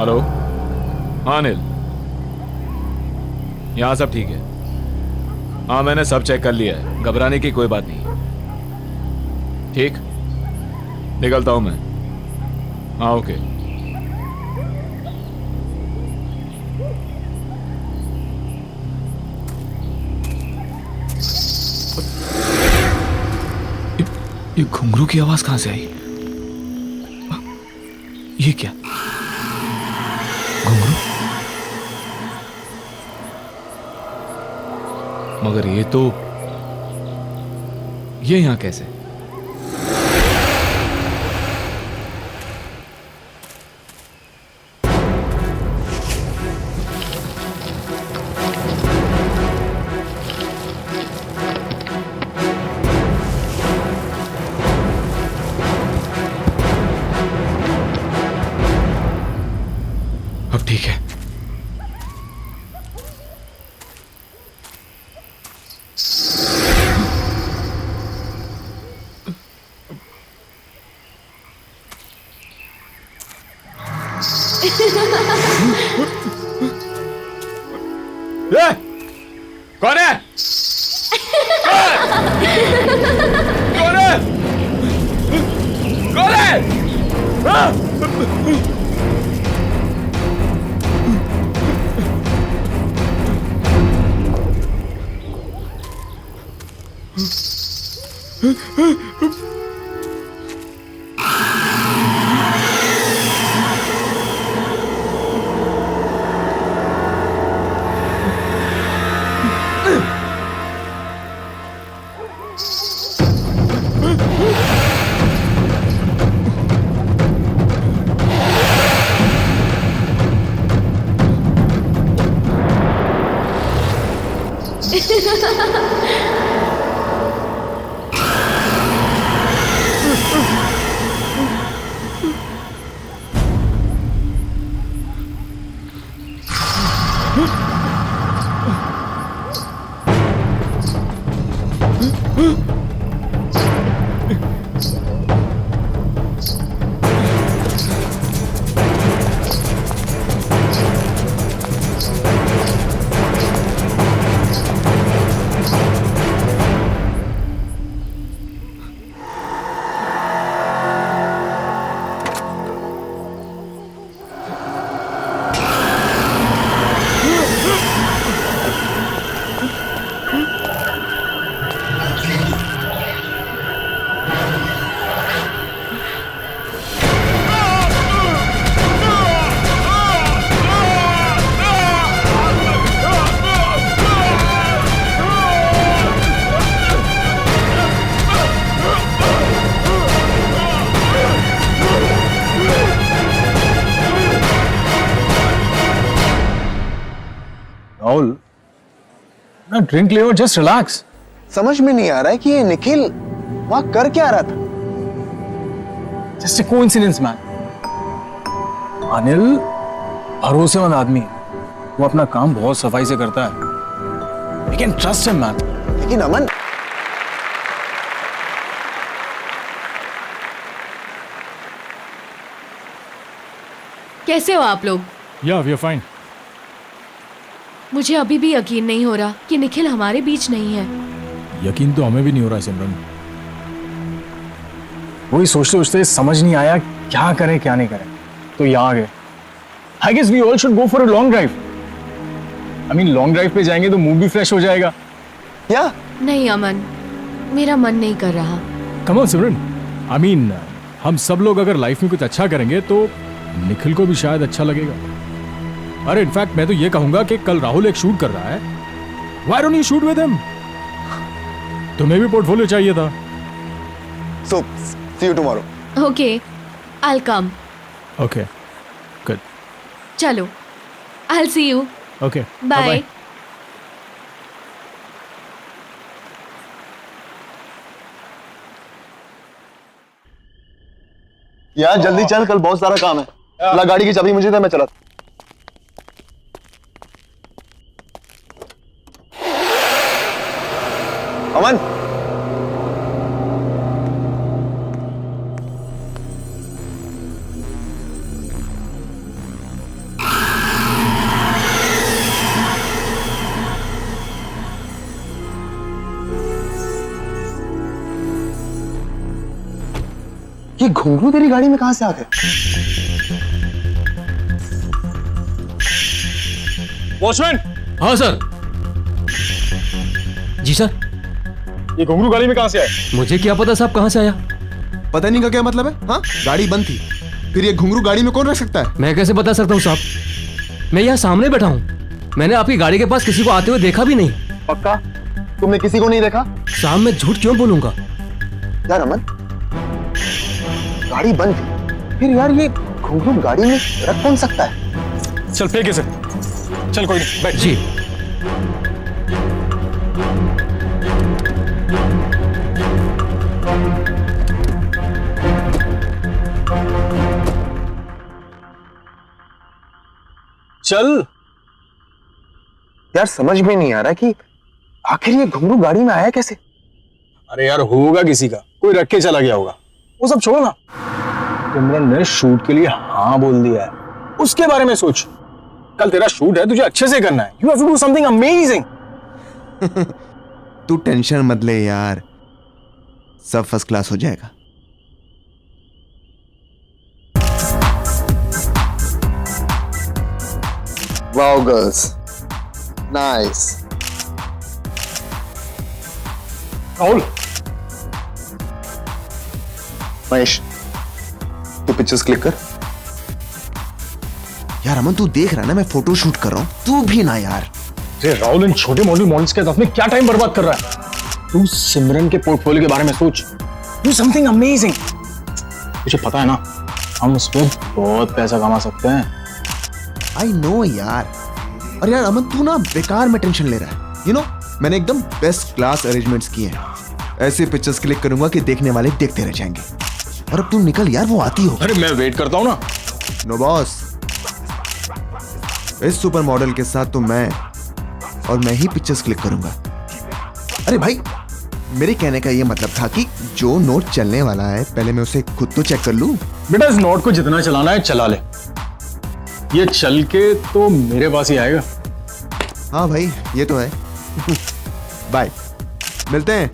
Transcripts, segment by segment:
Hello, हाँ अनिल, यहाँ सब ठीक है। हाँ मैंने सब चेक कर लिया है, घबराने की कोई बात नहीं। ठीक, निकलता हूँ मैं। हाँ ओके। ये घुंघरू की आवाज कहाँ से आई? ये क्या? घुंघरू? मगर ये यहां कैसे? अब ठीक है। कौन है? कौन है? कौन है? राहुल, ना ड्रिंक ले और जस्ट रिलैक्स। समझ में नहीं आ रहा है कि ये निखिल वहां कर क्या रहा था। Just a coincidence man. Anil भरोसेमंद आदमी है, वो अपना काम बहुत सफाई से करता है। We can trust him man. लेकिन अमन, कैसे हो आप लोग? या वी आर फाइन। मुझे अभी भी यकीन नहीं हो रहा कि निखिल हमारे बीच नहीं है। यकीन तो हमें भी नहीं हो रहा है सिमरन। वही सोचते सोचते समझ नहीं आया क्या करें क्या नहीं करें, तो यहाँ आ गए। I guess we all should go for a long drive. I mean long drive पे जाएंगे तो मूड भी फ्रेश हो जाएगा। या नहीं अमन, मेरा मन नहीं कर रहा। Come on Simran, I mean हम सब लोग अगर लाइफ में कुछ अच्छा करेंगे तो निखिल को भी शायद अच्छा लगेगा। अरे इनफैक्ट मैं तो ये कहूंगा कि कल राहुल एक शूट कर रहा है, Why don't you shoot with him? तुम्हें भी पोर्टफोलियो चाहिए था. So, see you tomorrow. Okay, I'll come. Okay, good. चलो, I'll see you. Okay. Bye. यार जल्दी चल, कल बहुत सारा काम है। ला गाड़ी की चाबी मुझे दे, मैं चला। अमन, ये घुंघरू तेरी गाड़ी में कहां से आ गए? वॉचमैन, हाँ सर। जी सर। ये घुंघरू गाड़ी में कहां से आए? मुझे क्या पता साहब कहाँ से आया। पता नहीं का क्या मतलब है? हाँ, गाड़ी बंद थी, फिर ये घुंघरू गाड़ी में कौन रख सकता है? मैं कैसे बता सकता हूँ साहब, मैं यहाँ सामने बैठा हूँ। मैंने आपकी गाड़ी के पास किसी को आते हुए देखा भी नहीं। पक्का? तुमने किसी को नहीं देखा? साहब मैं झूठ क्यों बोलूंगा। यार अमन, गाड़ी बंद थी, फिर यार ये घुंघरू गाड़ी में रख कौन सकता है? चल फेंक इसे। चल कोई नहीं, बैठ। जी। चल। यार समझ में नहीं आ रहा कि आखिर ये घुंघरू गाड़ी में आया कैसे? अरे यार होगा किसी का, कोई रख के चला गया होगा। वो सब छोड़ो ना, सिमरन ने शूट के लिए हाँ बोल दिया है, उसके बारे में सोच। कल तेरा शूट है, तुझे अच्छे से करना है। You have to do something amazing. तू टेंशन मत ले यार, सब फर्स्ट क्लास हो जाएगा। Wow girls, nice. Rahul, Mahesh, तू पिक्चर्स क्लिक कर। यार अमन तू देख रहा है ना, मैं फोटो शूट कर रहा हूँ, तू भी ना यार। अरे राहुल, इन छोटे मोटे मॉडल्स के साथ में क्या टाइम बर्बाद कर रहा है? तू सिमरन के पोर्टफोलियो के बारे में सोच। Do something amazing. तुझे पता है ना, हम उस पर बहुत पैसा कमा सकते हैं। आई नो यार। और यार अमन तू ना बेकार में टेंशन ले रहा है। यू नो, मैंने एकदम बेस्ट क्लास अरेंजमेंट्स किए हैं। ऐसे पिक्चर्स क्लिक करूंगा कि देखने वाले देखते रह जाएंगे। और अब तू निकल यार, वो आती हो। अरे मैं वेट करता हूँ ना। नो बॉस, इस सुपर मॉडल के साथ तो मैं ही पिक्चर्स क्लिक करूंगा। अरे भाई, मेरे कहने का ये मतलब था कि जो नोट चलने वाला है पहले मैं उसे खुद तो चेक कर लूं। बेटा इस नोट को जितना चलाना है चला ले, ये चल के तो मेरे पास ही आएगा। हाँ भाई, ये तो है। बाय, मिलते हैं।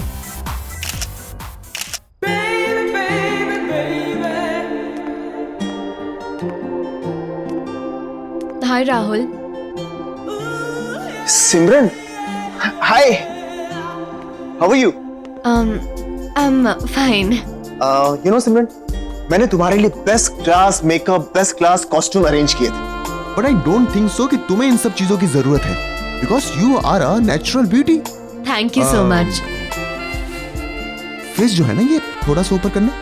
Hi Rahul. Simran, hi, how are you? I am fine. You know Simran, मैंने तुम्हारे लिए best class makeup, best class costume arrange किए थे। But I don't think so कि तुम्हें इन सब चीजों की जरूरत है, because you are a natural beauty. Thank you so much. Face जो है ना, ये थोड़ा सा ऊपर करना।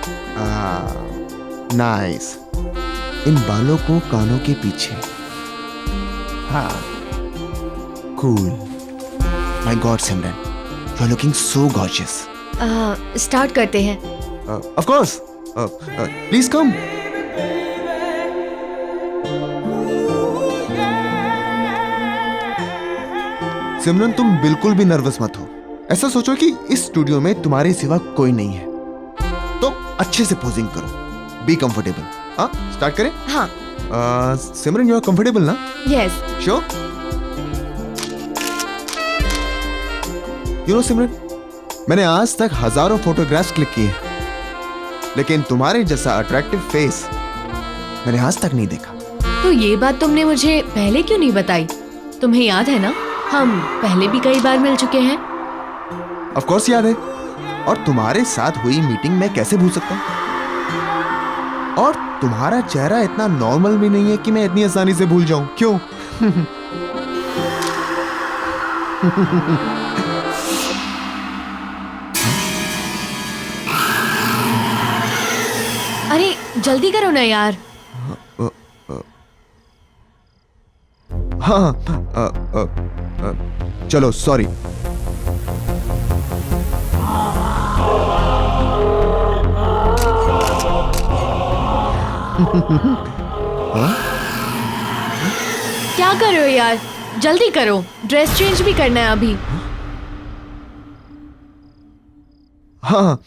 नाइस। इन बालों को कानों के पीछे। हाँ, cool. My god Simran, you are looking so gorgeous. Start करते हैं। Of course, please come. Simran तुम बिल्कुल भी नर्वस मत हो। ऐसा सोचो कि इस स्टूडियो में तुम्हारे सिवा कोई नहीं है, तो अच्छे से पोजिंग करो। Be comfortable. हाँ, स्टार्ट करें? हाँ। सिमरन यू आर कंफर्टेबल ना? Yes. Sure? You know Simran, मैंने आज तक हजारों फोटोग्राफ्स क्लिक किए, लेकिन तुम्हारे जैसा अट्रैक्टिव फेस मैंने आज तक नहीं देखा। तो ये बात तुमने मुझे पहले क्यों नहीं बताई? तुम्हें याद है ना, हम पहले भी कई बार मिल चुके हैं। ऑफ कोर्स याद है, और तुम्हारे साथ हुई मीटिंग मैं कैसे भूल सकता हूँ? और तुम्हारा चेहरा इतना नॉर्मल भी नहीं है कि मैं इतनी आसानी से भूल जाऊं। क्यों? अरे जल्दी करो ना यार। हाँ चलो सॉरी। क्या कर रहे हो यार, जल्दी करो, ड्रेस चेंज भी करना है अभी। हाँ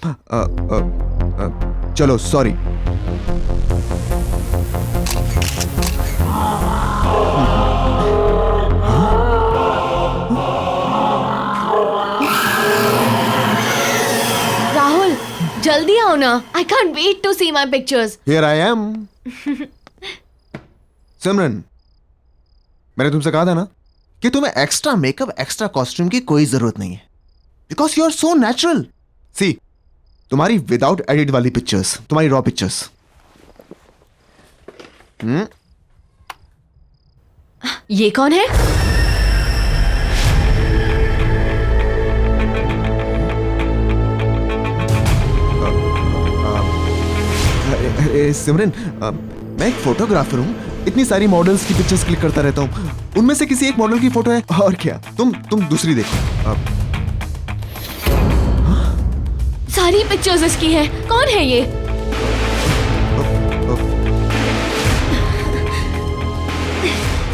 चलो सॉरी। राहुल जल्दी आओ ना, I can't wait to see my pictures. Here I am. Simran, मैंने तुमसे कहा था ना कि तुम्हें एक्स्ट्रा मेकअप, एक्स्ट्रा कॉस्ट्यूम की कोई जरूरत नहीं है, because you are so natural. See, तुम्हारी विदाउट एडिट वाली पिक्चर्स, तुम्हारी रॉ पिक्चर्स, ये कौन है? सिमरन, मैं एक फोटोग्राफर हूँ, इतनी सारी मॉडल्स की पिक्चर्स क्लिक करता रहता हूँ, उनमें से किसी एक मॉडल की फोटो है। और क्या, तुम दूसरी देखो। सारी पिक्चर्स इसकी हैं। कौन है ये?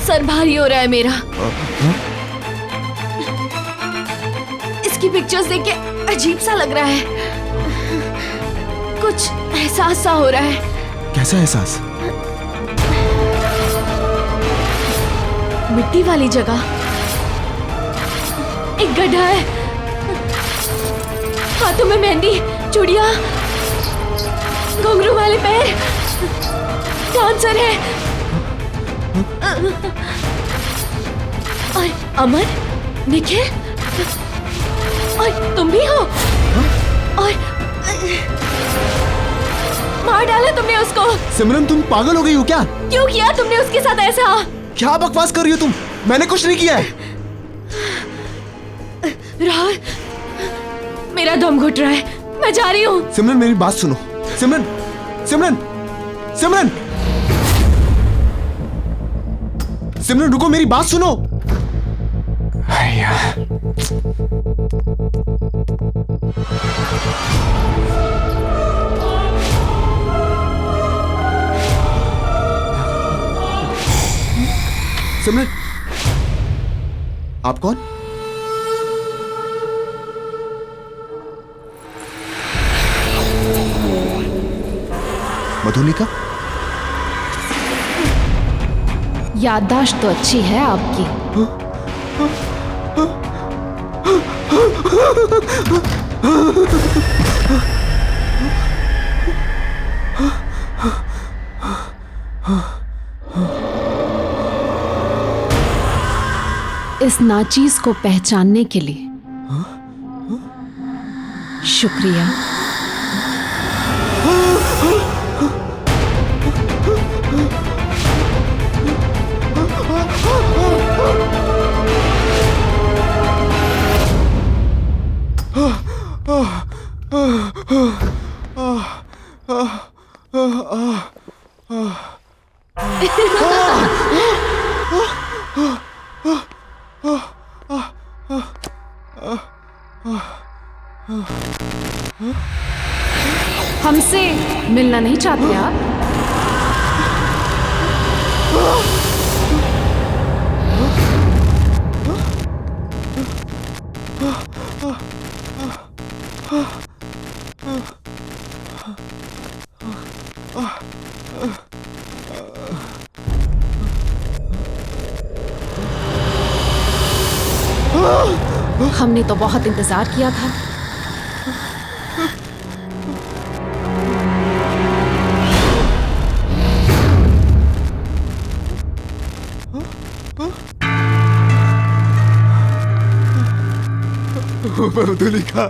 सर भारी हो रहा है मेरा। इसकी पिक्चर्स देख के अजीब सा लग रहा है, कुछ एहसास सा हो रहा है। कैसा एहसास? मिट्टी वाली जगह, एक गड्ढा है, हाथों में मेहंदी, चूड़ियां, घुंघरू वाले पैर, डांसर है। और अमन, निखिल, और तुम भी हो। और मार डाला तुमने उसको। सिमरन, तुम पागल हो गई हो क्या? क्यों किया तुमने उसके साथ ऐसा? क्या बकवास कर रही हो तुम? मैंने कुछ नहीं किया है। राहुल, मेरा दम घुट रहा है, मैं जा रही हूँ। सिमरन, मेरी बात सुनो। सिमरन, सिमरन, सिमरन, सिमरन, रुको, मेरी बात सुनो। सिमरन, आप कौन? मधुलिका? याददाश्त तो अच्छी है आपकी। इस नाचीज को पहचानने के लिए शुक्रिया। हमसे मिलना नहीं चाहते आप? हमने तो बहुत इंतजार किया था। मधुलिका,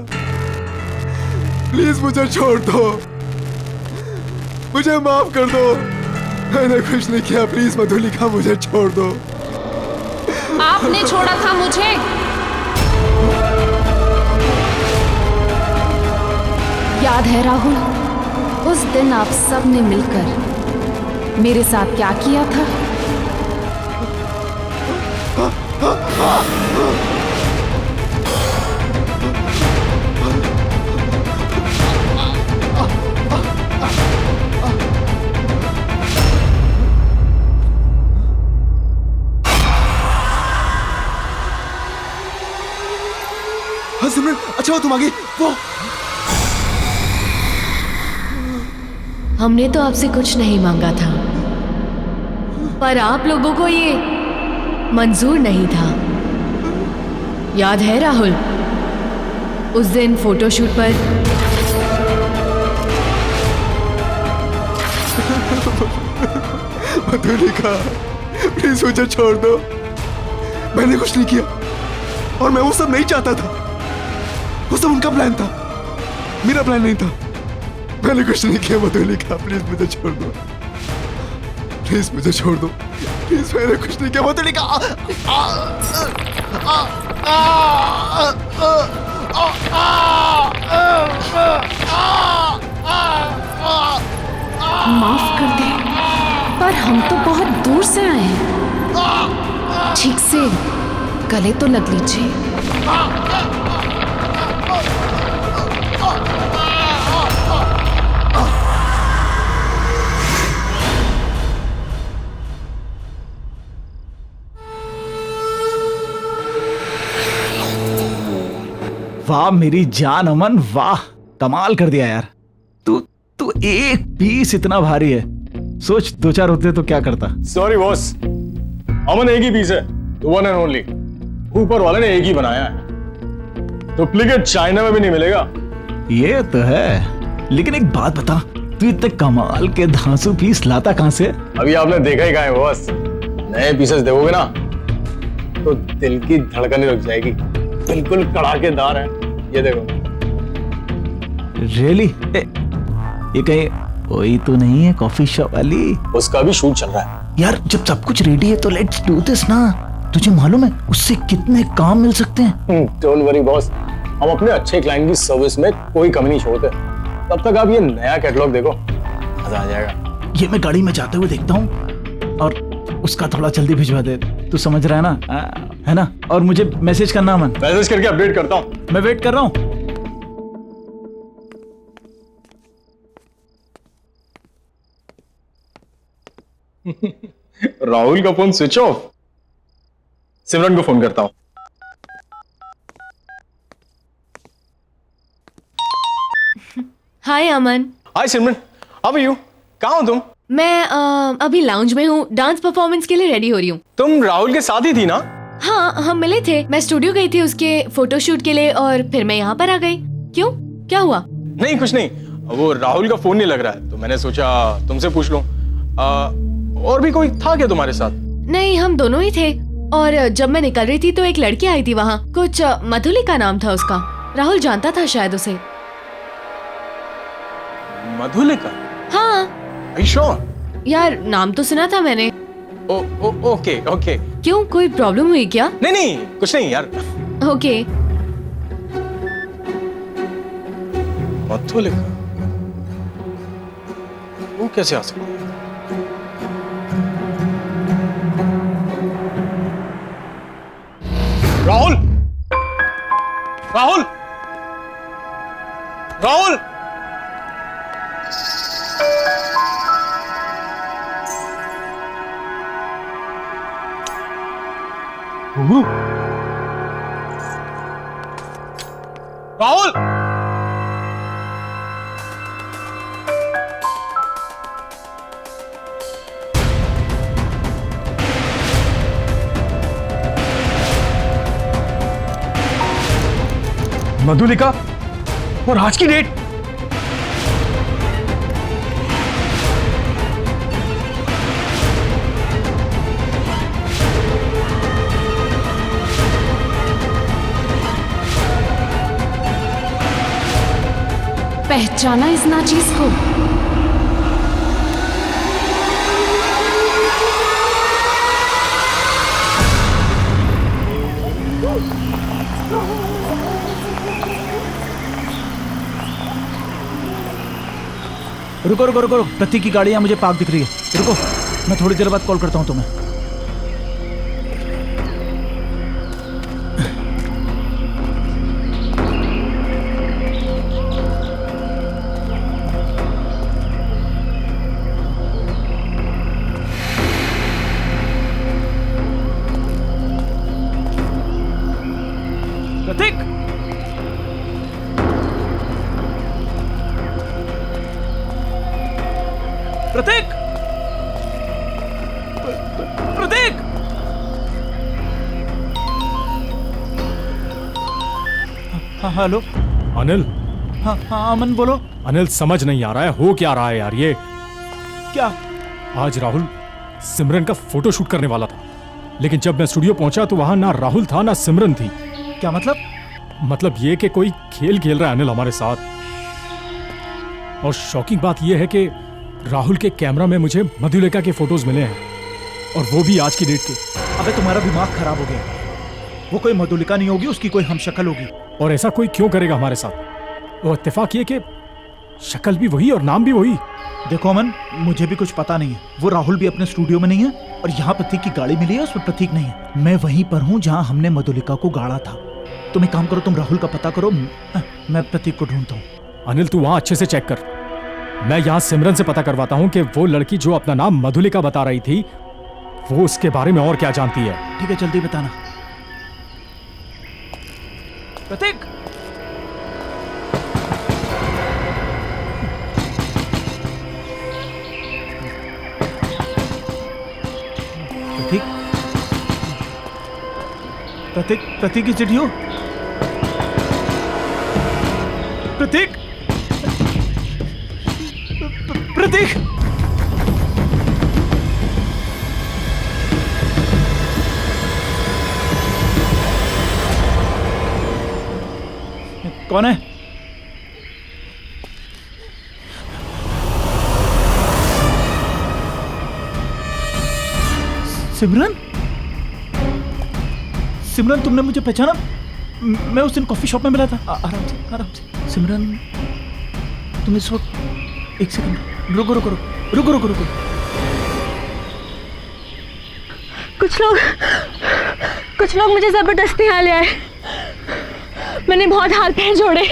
प्लीज मुझे छोड़ दो, मुझे माफ कर दो, मैंने कुछ नहीं किया। प्लीज मधुलिका, मुझे छोड़ दो। आपने छोड़ा था मुझे, याद है राहुल, उस दिन आप सब ने मिलकर मेरे साथ क्या किया था? हाँ सिमरन, अच्छा हो तुम आ गई। वो हमने तो आपसे कुछ नहीं मांगा था, पर आप लोगों को ये मंजूर नहीं था। याद है राहुल, उस दिन फोटोशूट पर मधुलिका, प्लीज मुझे छोड़ दो। मैंने कुछ नहीं किया और मैं वो सब नहीं चाहता था। वो सब उनका प्लान था, मेरा प्लान नहीं था। मैंने कुछ नहीं किया मधुलिका, प्लीज मुझे छोड़ दो। प्लीज मुझे छोड़ दो, प्लीज। मैंने कुछ नहीं किया मधुलिका। माफ कर दे, पर हम तो बहुत दूर से आए हैं। ठीक से गले तो लग लीजिए। वाह मेरी जान अमन, वाह कमाल कर दिया यार। तू तू एक पीस इतना भारी है, सोच 2-4 होते तो क्या करता। सॉरी बॉस, अमन एक ही पीस है, वन एंड ओनली। ऊपर वाले ने एक ही बनाया है, डुप्लीकेट चाइना में भी नहीं मिलेगा। ये तो है, लेकिन एक बात बता, तू इतने कमाल के धांसू पीस लाता कहां से? अभी आपने देखा ही कहाँ है बॉस। नए पीसेस देखोगे ना तो दिल की धड़कन रुक जाएगी। बिल्कुल कड़ाकेदार है, ये देखो। रियली? ये कहीं वही तो नहीं है कॉफी शॉप वाली? उसका भी शूट चल रहा है। यार जब सब कुछ रेडी है तो लेट्स डू दिस ना। तुझे मालूम है उससे कितने काम मिल सकते हैं? डोंट वरी बॉस, हम अपने अच्छे क्लाइंट की सर्विस में कोई कमी नहीं छोड़ते। तब तक आप ये नया कैटलॉग देखो, मजा आ जाएगा। ये मैं गाड़ी में जाते हुए देखता हूँ, और उसका थोड़ा जल्दी भिजवा दे। तू समझ रहा है ना? है ना? और मुझे मैसेज करना मन। मैसेज करके अपडेट करता हूँ। मैं वेट कर रहा हूँ। राहुल का फोन स्विच ऑफ। सिमरन को फोन करता हूँ। हाय अमन। हाय सिमरन, हाउ आर यू? कहाँ हो तुम? मैं अभी लाउंज में हूँ, डांस परफॉर्मेंस के लिए रेडी हो रही हूँ। तुम राहुल के साथ ही थी ना? हाँ, हम मिले थे। मैं स्टूडियो गई थी उसके फोटोशूट के लिए, और फिर मैं यहाँ पर आ गई। क्यों, क्या हुआ? नहीं कुछ नहीं, वो राहुल का फोन नहीं लग रहा है तो मैंने सोचा तुमसे पूछ लूं। और भी कोई था क्या तुम्हारे साथ? नहीं, हम दोनों ही थे। और जब मैं निकल रही थी तो एक लड़की आई थी वहाँ, कुछ मधुलिका नाम था उसका। राहुल जानता था शायद उसे। मधुलिका? हाँ। Are you sure? यार नाम तो सुना था मैंने। Okay okay. क्यों, कोई प्रॉब्लम हुई क्या? नहीं नहीं कुछ नहीं यार। ओके। मधुलिका वो कैसे आ सकती है? राहुल, राहुल, राहुल! राहुल! मधुलिका, और आज की डेट? पहचाना इस नाचीज को? रुको रुको रुको, प्रतीक की गाड़ी यहाँ मुझे पार्क दिख रही है। रुको, मैं थोड़ी देर बाद कॉल करता हूँ तुम्हें। प्रतीक, प्रतीक, प्रतीक। हाँ हेलो। अनिल। हाँ हाँ अमन बोलो। अनिल समझ नहीं आ रहा है हो क्या रहा है यार ये। क्या? आज राहुल सिमरन का फोटो शूट करने वाला था, लेकिन जब मैं स्टूडियो पहुंचा तो वहां ना राहुल था ना सिमरन थी। क्या मतलब? मतलब ये कि कोई खेल खेल रहा है अनिल हमारे साथ। और शॉकिंग बात यह है कि राहुल के कैमरा में मुझे मधुलिका के फोटोज मिले हैं, और वो भी आज की डेट के। अबे तुम्हारा दिमाग खराब हो गया। वो कोई मधुलिका नहीं होगी, उसकी कोई हमशक्ल होगी। और ऐसा कोई क्यों करेगा हमारे साथ? वो इत्तेफाक ये कि शक्ल भी वही और नाम भी वही। देखो अमन, मुझे भी कुछ पता नहीं है। वो राहुल भी अपने स्टूडियो में नहीं है, और यहाँ प्रतीक की गाड़ी मिली है, उसमें प्रतीक नहीं है। मैं वहीं पर हूँ जहाँ हमने मधुलिका को गाड़ा था। तुम एक काम करो, तुम राहुल का पता करो, मैं प्रतीक को ढूंढता हूँ। अनिल तू वहां अच्छे से चेक कर, मैं यहाँ सिमरन से पता करवाता हूँ कि वो लड़की जो अपना नाम मधुलिका बता रही थी वो उसके बारे में और क्या जानती है। ठीक है, जल्दी बताना। प्रतीक, प्रतीक, प्रतीक, प्रतीक की चिट्ठी हो? प्रतीक, प्रतीक, कौन है? सिमरन? सिमरन, तुमने मुझे पहचाना? मैं उस दिन कॉफी शॉप में मिला था। आराम से, आराम से। सिमरन, तुम इस वक्त, एक सेकंड, रुको रुको रुको रुको रुको रुको। कुछ लोग मुझे जबरदस्ती यहाँ ले आए। मैंने बहुत हाथ पैर जोड़े,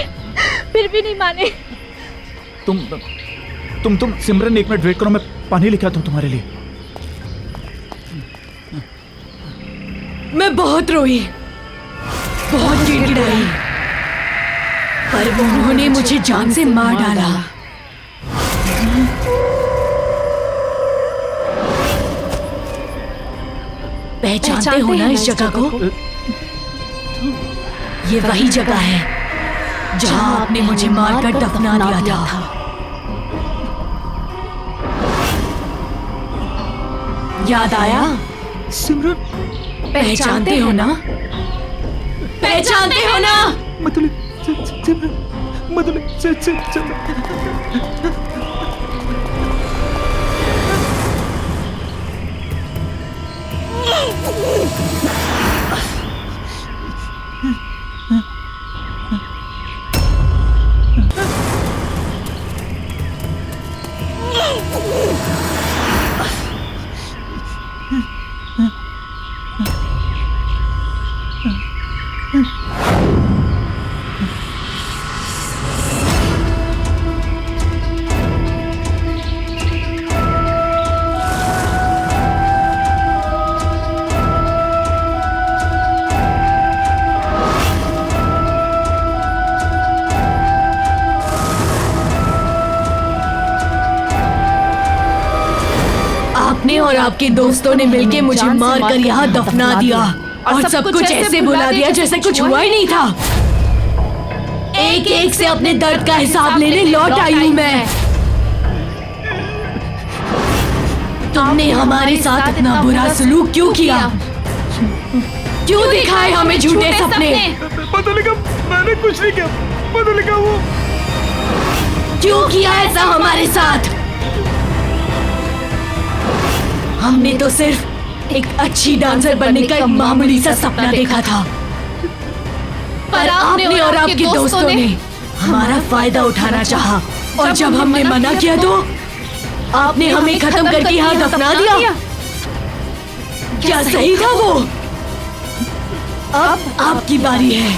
फिर भी नहीं माने। तुम सिमरन, एक मिनट वेट करो, मैं पानी लेके आता हूँ तुम्हारे लिए। मैं बहुत रोई, बहुत गिड़गिड़ाई, पर उन्होंने मुझे जान से मार डाला। पहचानते हो ना इस जगह को? ये वही जगह है जहां आपने मुझे मारकर दफना दिया था। याद आया? सिमरन, पहचानते हो ना? पहचानते हो ना? आपने और आपके दोस्तों ने मिलकर मुझे मारकर यहाँ दफना दिया, और सब कुछ ऐसे बुला दिया जैसे कुछ हुआ ही नहीं था। एक एक से अपने दर्द का हिसाब लेने लौट आई हूँ मैं। तुमने हमारे साथ इतना बुरा सलूक क्यों किया? क्यों दिखाए हमें झूठे सपने? मधुलिका, मैंने कुछ नहीं किया। मधुलिका, वो क्यों किया ऐसा हमारे साथ? हमने तो सिर्फ एक अच्छी डांसर बनने का एक मामूली सा सपना देखा था, पर आपने और आपके दोस्तों ने हमारा फायदा उठाना चाहा। और जब हमने मना किया तो आपने हमें खत्म करके यहाँ दफना दिया। क्या सही था वो? अब आपकी बारी है।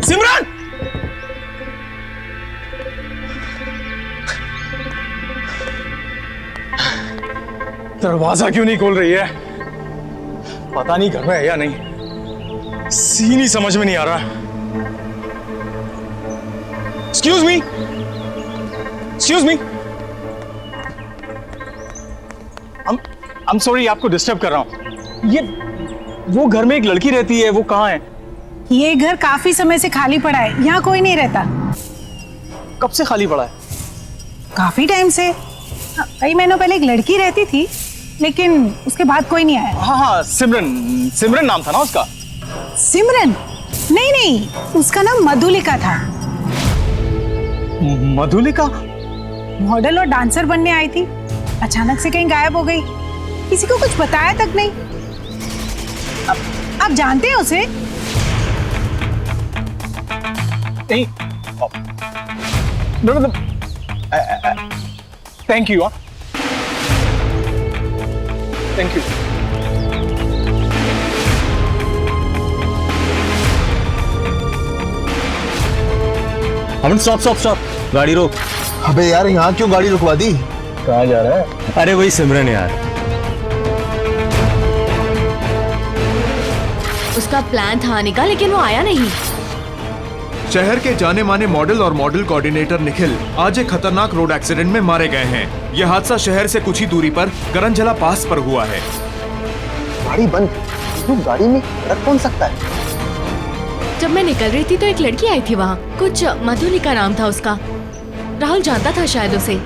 सिमरन! दरवाजा क्यों नहीं खोल रही है? पता नहीं घर में है या नहीं। सीन ही समझ में नहीं आ रहा। Excuse me, excuse me. I'm sorry, आपको डिस्टर्ब कर रहा हूं। ये वो घर में एक लड़की रहती है, वो कहाँ है? ये घर काफी समय से खाली पड़ा है, यहाँ कोई नहीं रहता। कब से खाली पड़ा है? काफी टाइम से। कई महीनों पहले एक लड़की रहती थी, लेकिन उसके बाद कोई नहीं आया। हाँ हाँ, सिमरन, सिमरन नाम था ना उसका? सिमरन? नहीं नहीं, उसका नाम मधुलिका था। मधुलिका? मॉडल और डांसर बनने आई थी, अचानक से कहीं गायब हो गई, किसी को कुछ बताया तक नहीं। आप जानते हैं उसे? नहीं। मतलब thank you. Thank you. Aman stop stop stop, गाड़ी रोक। अबे यार यहाँ क्यों गाड़ी रुकवा दी? कहाँ जा रहा है? अरे वही सिमरन यार। उसका प्लान था आने का, लेकिन वो आया नहीं। शहर के जाने माने मॉडल और मॉडल कोऑर्डिनेटर निखिल आज एक खतरनाक रोड एक्सीडेंट में मारे गए हैं। यह हादसा शहर से कुछ ही दूरी पर करंजला पास पर हुआ है। गाड़ी बंद, तो गाड़ी में रख कौन सकता है? जब मैं निकल रही थी तो एक लड़की आई थी वहाँ, कुछ मधुलिका नाम था उसका। राहुल जानता था शायद उसे।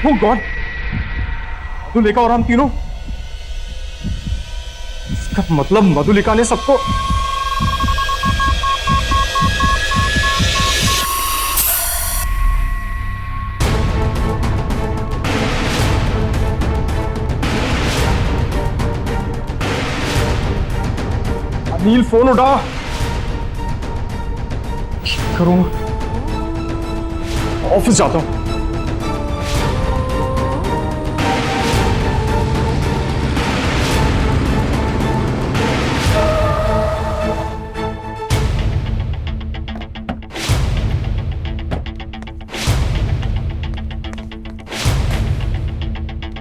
Oh God! मधुलिका और हम तीनों। इसका मतलब मधुलिका ने सबको। अनिल फोन उठा। करूँ, ऑफिस जाता हूँ।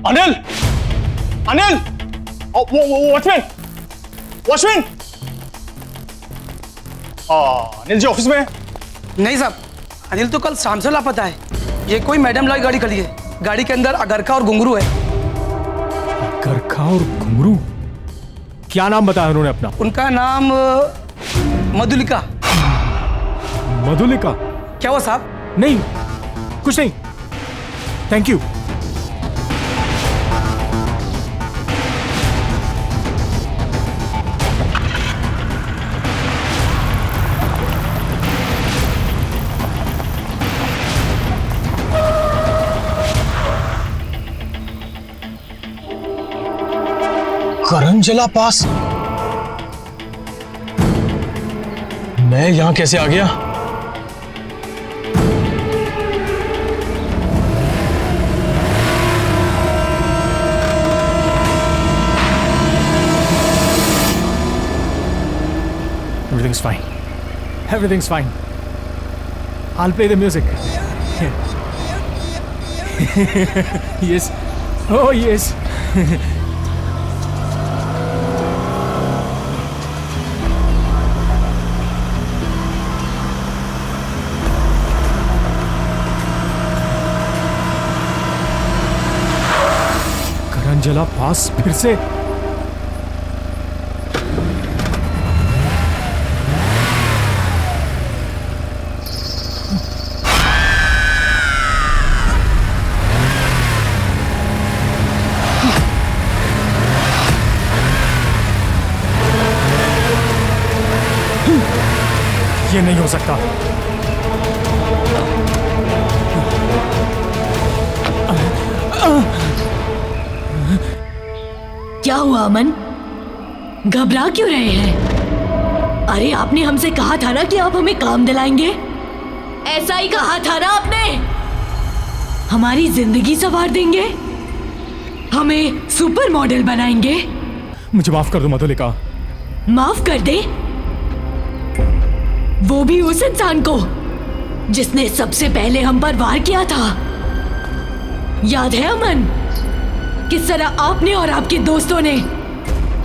Anil! Anil! Watchman! Watchman! Anil ji office में? नहीं साहब, अनिल तो कल शाम से लापता है। ये कोई मैडम लाई गाड़ी खड़ी है, गाड़ी के अंदर अगरखा और घुंघरू है। अगरखा और घुंघरू? क्या नाम बताया उन्होंने अपना? उनका नाम मधुलिका। मधुलिका? क्या हुआ साहब? नहीं, कुछ नहीं, थैंक यू। करंजला पास? मैं यहां कैसे आ गया? Everything's fine. Everything's fine. I'll play the music. Yes. Oh, yes. करंजला पास फिर से? ये नहीं हो सकता। क्या हुआ अमन? घबरा क्यों रहे हैं? अरे आपने हमसे कहा था ना कि आप हमें काम दिलाएंगे। ऐसा ही कहा था ना आपने। हमारी जिंदगी संवार देंगे, हमें सुपर मॉडल बनाएंगे। मुझे माफ कर दो मधुलिका। माफ कर दे? वो भी उस इंसान को जिसने सबसे पहले हम पर वार किया था। याद है अमन, किस तरह आपने और आपके दोस्तों ने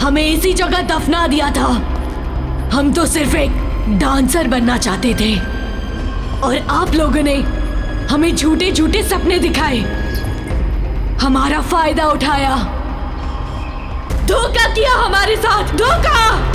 हमें इसी जगह दफना दिया था। हम तो सिर्फ एक डांसर बनना चाहते थे और आप लोगों ने हमें झूठे झूठे सपने दिखाए, हमारा फायदा उठाया, धोखा किया हमारे साथ, धोखा।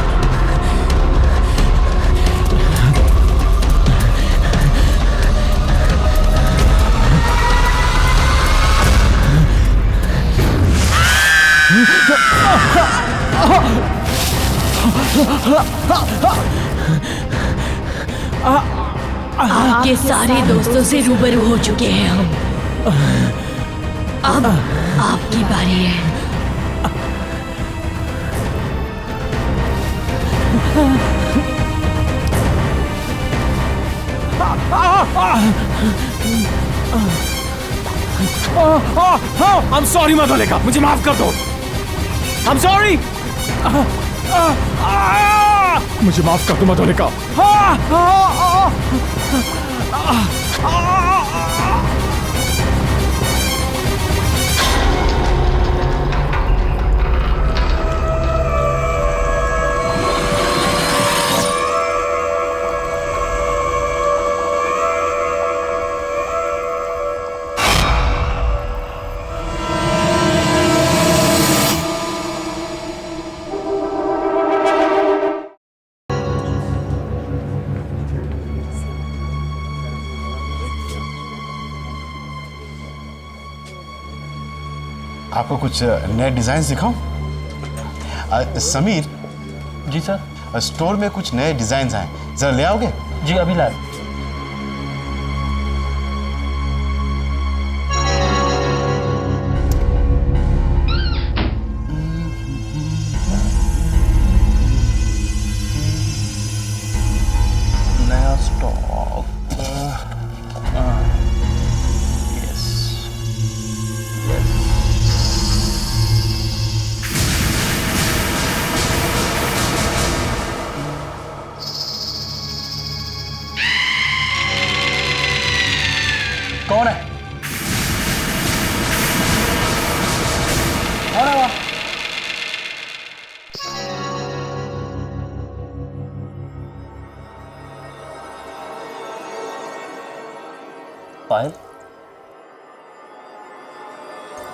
आपके सारे दोस्तों से रूबरू हो चुके हैं हम। अब आपकी बारी है। I'm sorry मधुलिका, मुझे माफ कर दो। I'm sorry। मुझे माफ कर दो मधुलिका। आपको कुछ नए डिजाइन दिखाऊं? समीर जी सर। स्टोर में कुछ नए डिजाइन आए, जरा ले आओगे? जी अभी लाए। नया स्टॉक। Yes yes. कौन है? कौन है वहाँ? पायल,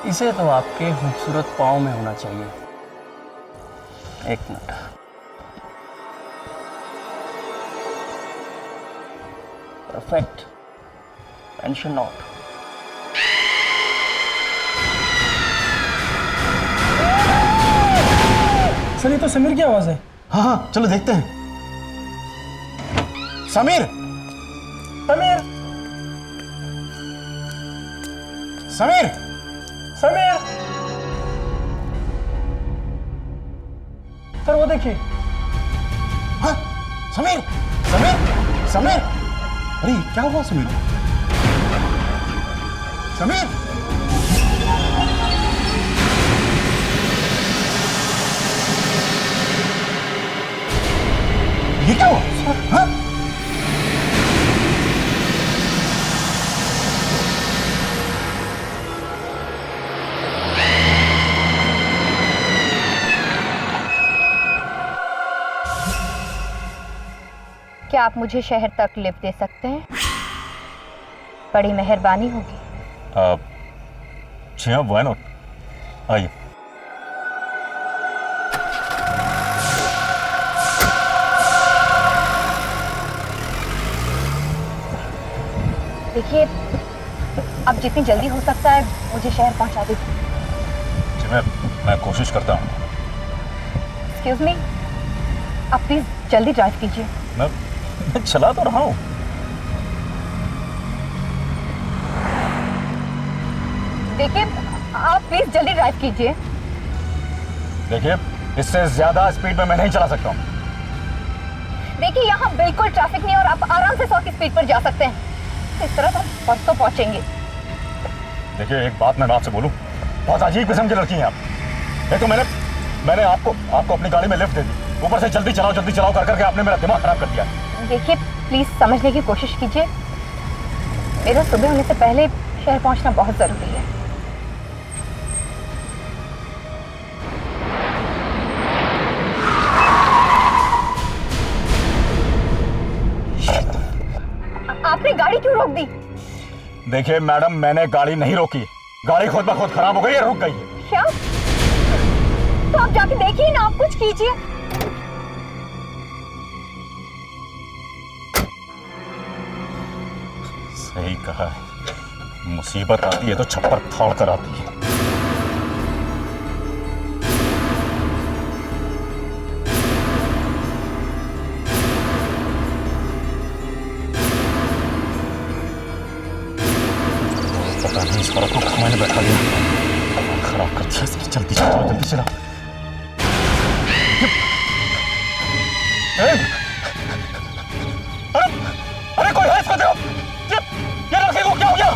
इसे तो आपके खूबसूरत पाँव में होना चाहिए। एक minute. Perfect. Tension not. Sir ये तो समीर की आवाज है। हाँ हाँ चलो देखते हैं। समीर, समीर, समीर, समीर, सर वो देखिए। हाँ समीर, समीर, समीर, अरे क्या हुआ समीर? समीर, ये क्या हुआ? हाँ? क्या आप मुझे शहर तक लिफ्ट दे सकते हैं? बड़ी मेहरबानी होगी। जी हाँ, व्हाई नॉट, आइए। देखिए, अब जितनी जल्दी हो सकता है मुझे शहर पहुंचा दीजिए। जी मैं कोशिश करता हूँ। एक्सक्यूज मी, आप प्लीज जल्दी ड्राइव कीजिए। मैं चला तो रहा हूँ। देखिए, आप प्लीज जल्दी ड्राइव कीजिए। देखिए, इससे ज्यादा स्पीड में मैं नहीं चला सकता हूँ। देखिए, यहाँ बिल्कुल ट्रैफिक नहीं और आप आराम से 100 की स्पीड पर जा सकते हैं। इस तरह तो परसों पहुंचेंगे। देखिए, एक बात मैं आपसे बोलूं, बहुत अजीब किस्म की लड़की हैं आप। एक तो मैंने आपको अपनी गाड़ी में लिफ्ट दे दी, ऊपर से जल्दी चलाओ कर करके आपने मेरा दिमाग खराब कर दिया। देखिए, प्लीज समझने की कोशिश कीजिए। मेरा सुबह होने से पहले शहर पहुंचना बहुत जरूरी है। आपने गाड़ी क्यों रोक दी? देखिए मैडम, मैंने गाड़ी नहीं रोकी, गाड़ी खुद ब खुद खराब हो गई है, रुक गई है। क्या? तो आप जाके देखिए ना, आप कुछ कीजिए। सही कहा है, मुसीबत आती है तो छप्पर फाड़ कर आती है। पता नहीं इस फर्क को मैंने बैठा दिया, खराब कर दिया। जल्दी चला। अरे कोई है इसको देखो, ये लड़के को क्या हो गया?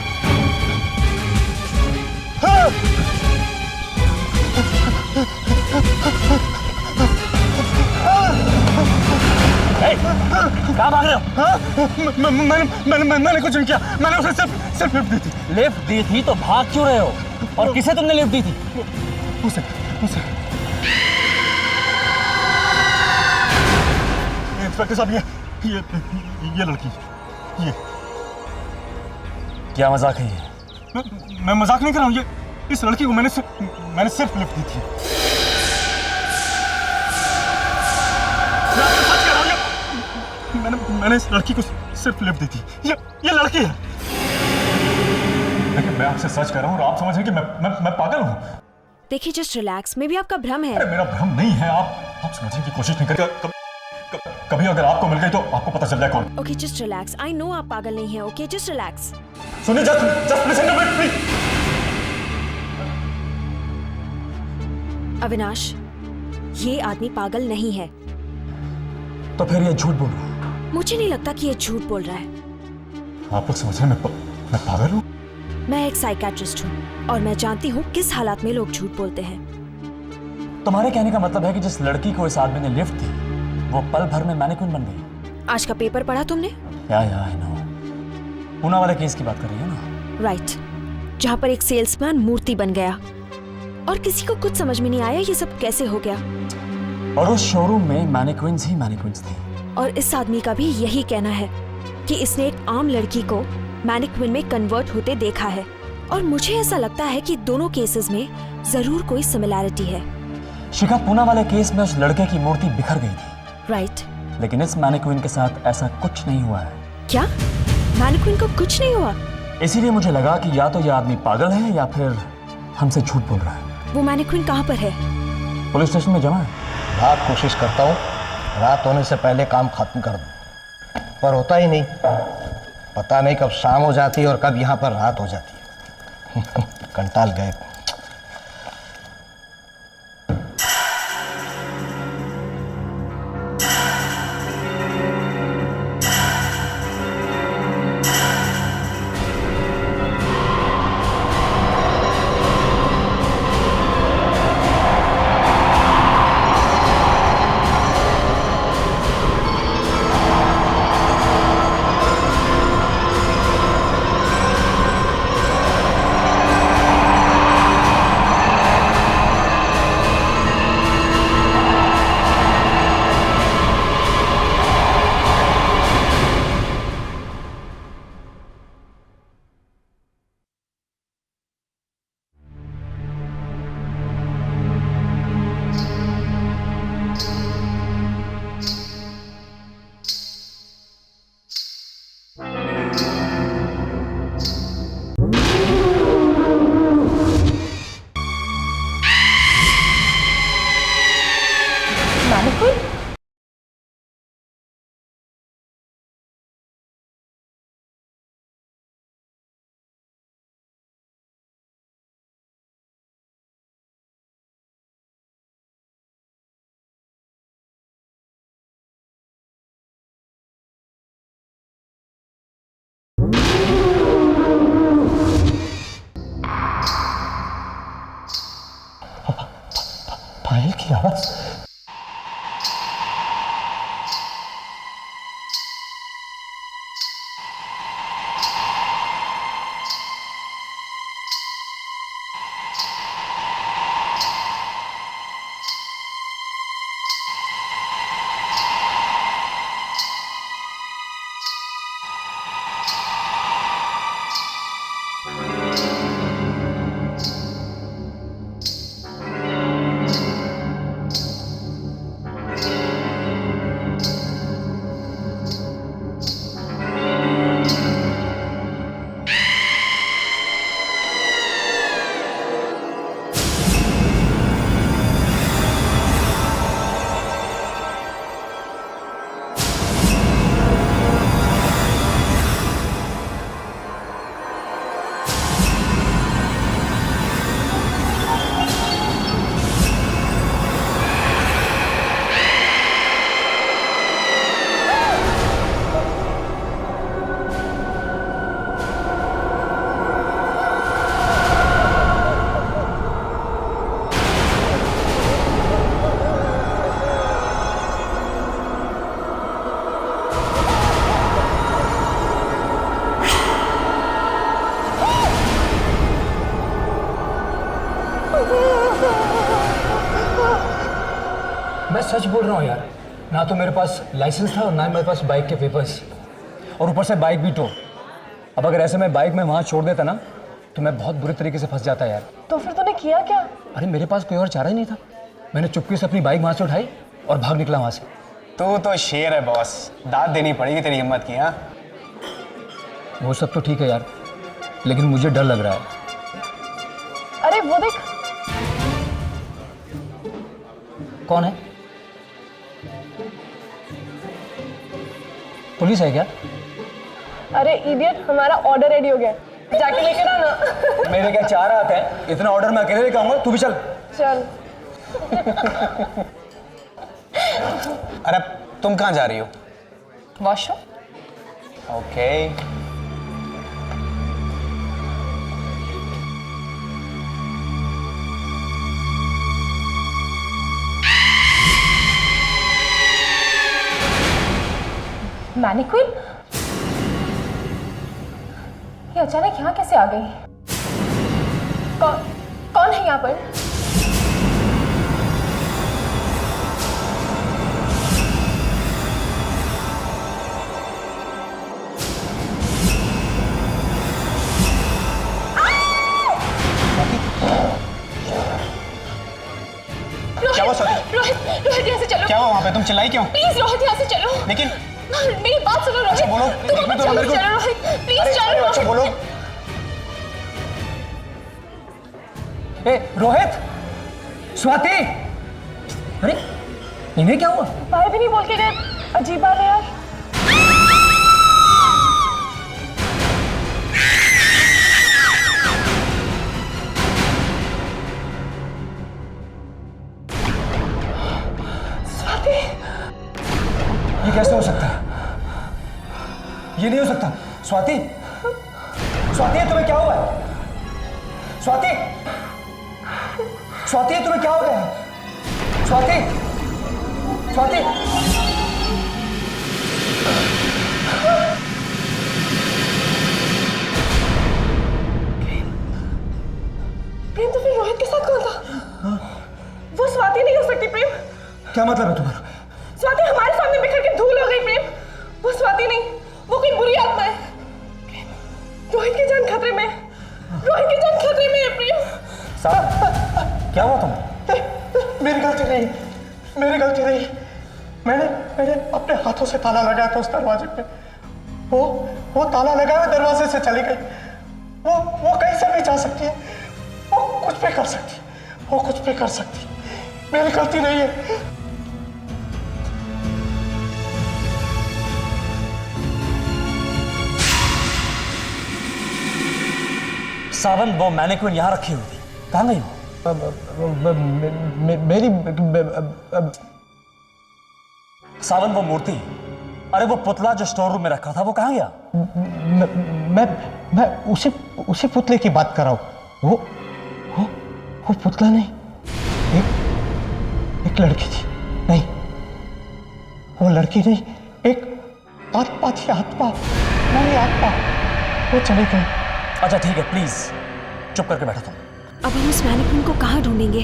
कहाँ भाग रहे हो? मैंने कुछ नहीं किया, मैंने उसे सिर्फ लिफ्ट दी थी। लिफ्ट दी थी तो भाग क्यों रहे हो? और किसे तुमने लिफ्ट दी थी? उसे इंस्पेक्टर साहब, ये लड़की, ये क्या मजाक है ये? मैं मजाक नहीं कर रहा हूँ। ये इस लड़की को मैंने सिर्फ लिफ्ट दी थी। मैंने इस लड़की को सिर्फ लिफ्ट दी थी। ये लड़की है। लेकिन मैं आपसे सच कह रहा हूँ और आप समझ रहे हैं कि मैं पागल हूँ। देखिए, जस्ट रिलैक्स, मे बी आपका भ्रम है। अरे मेरा भ्रम नहीं है, आप समझने की कोशिश नहीं करें। कभी अगर आपको मिल गई तो आपको पता चल जाए कौन। Okay, just relax. I know आप पागल नहीं हैं। Okay, just relax. सुनिए, just listen to me please. Avinash, ये आदमी पागल नहीं है। तो फिर ये झूठ बोल रहा है? मुझे नहीं लगता कि ये झूठ बोल रहा है। आप लोग समझ रहे हैं मैं पागल हूँ? मैं एक साइकियाट्रिस्ट हूँ और मैं जानती हूँ किस हालात में लोग झूठ बोलते हैं। तुम्हारे कहने का मतलब है कि जिस लड़की को इस आदमी ने लिफ्ट दी, वो पल भर में मैनिक्विन बन गई। आज का पेपर पढ़ा तुमने? I know. पूना वाले केस की बात कर रही है ना? राइट, जहाँ पर एक सेल्समैन मूर्ति बन गया और किसी को कुछ समझ में नहीं आया ये सब कैसे हो गया। और उस शोरूम में मैनिक्विन्स ही मैनिक्विन्स थी। और इस आदमी का भी यही कहना है कि इसने एक आम लड़की को मैनिक्विन में कन्वर्ट होते देखा है। और मुझे ऐसा लगता है कि दोनों केसेस में जरूर कोई सिमिलैरिटी है। शिखा, पूना वाले केस में उस लड़के की मूर्ति बिखर गई थी। राइट। लेकिन इस मैनिक्विन के साथ ऐसा कुछ नहीं हुआ है। क्या? मैनिक्विन को कुछ नहीं हुआ? इसीलिए मुझे लगा कि या तो ये आदमी पागल है या फिर हमसे झूठ बोल रहा है। वो मैनिक्विन कहाँ पर है? पुलिस स्टेशन में जमा है। रात कोशिश करता हूँ रात होने से पहले काम खत्म कर दूँ, पर होता ही नहीं। पता नहीं कब शाम हो जाती है और कब यहाँ पर रात हो जाती है। कंटाल गए। पायल की आवाज। मैं सच बोल रहा हूँ यार, ना तो मेरे पास लाइसेंस था और ना मेरे पास बाइक के पेपर्स, और ऊपर से बाइक भी टो। अब अगर ऐसे मैं बाइक में वहाँ छोड़ देता ना तो मैं बहुत बुरे तरीके से फंस जाता यार। तो फिर तूने किया क्या? अरे मेरे पास कोई और चारा ही नहीं था। मैंने चुपके से अपनी बाइक वहाँ से उठाई और भाग निकला वहाँ से। तू तो शेर है बॉस, दाद देनी पड़ेगी तेरी हिम्मत की। हाँ वो सब तो ठीक है यार, लेकिन मुझे डर लग रहा है। अरे वो देख। कौन है? पुलिस है क्या? अरे इडियट, हमारा ऑर्डर रेडी हो गया, जाके लेकर आना। मेरे क्या चार हाथ है, इतना ऑर्डर मैं अकेले लेकर आऊंगा, तू भी चल। चल। अरे तुम कहाँ जा रही हो? वॉशरूम। ओके। मैनिक्विन? ये अचानक यहाँ कैसे आ गई? कौन है यहाँ पर? क्या हुआ स्वाति? रोहित यहाँ से चलो। क्या हुआ वहाँ पे? तुम चिल्लाई क्यों? प्लीज रोहित यहाँ से चलो। लेकिन मेरी बात सुनो रोहित। अच्छा बोलो। तुम चलो रोहित, प्लीज चलो रोहित। अच्छा बोलो। ए रोहित, स्वाति, अरे इन्हें क्या हुआ? भाई भी नहीं बोल के गए, अजीब बात है यार। स्वाति, ये कैसे हो सकता है? ये नहीं हो सकता। स्वाति, स्वाति तुम्हें क्या हुआ है? स्वाति, स्वाति तुम्हें क्या हो गया है? स्वाति, स्वाति, प्रेम तो फिर रोहित के साथ कौन था? वो स्वाति नहीं हो सकती प्रेम। क्या मतलब है तुम्हारा? स्वाति हमारे सामने बिखर के धूल हो गई प्रेम। वो स्वाति नहीं, वो कोई बुरी आत्मा है। रोहित की जान खतरे में, रोहित की जान खतरे में है प्रेम। क्या हुआ तुम? मेरी गलती नहीं, मेरी गलती नहीं। मैंने अपने हाथों से ताला लगाया था उस दरवाजे पे। वो ताला लगाया दरवाजे से चली गई। वो कहीं से भी जा सकती है, वो कुछ भी कर सकती है, वो कुछ भी कर सकती है। मेरी गलती नहीं है। सावन, वो मैनिक्विन यहाँ रखी हुई थी, कहाँ गई वो? मेरी सावन, वो मूर्ति, अरे वो पुतला जो स्टोर रूम में रखा था, वो कहाँ गया? मैं उसी पुतले की बात कर रहा हूँ। वो पुतला नहीं, एक लड़की थी। नहीं, वो लड़की नहीं, एक आत्मा थी। आत्मा नहीं, आत्मा। वो चली गई। अच्छा ठीक है, प्लीज चुप करके बैठो तुम। अब हम उस मैनिक्विन को कहाँ ढूंढेंगे?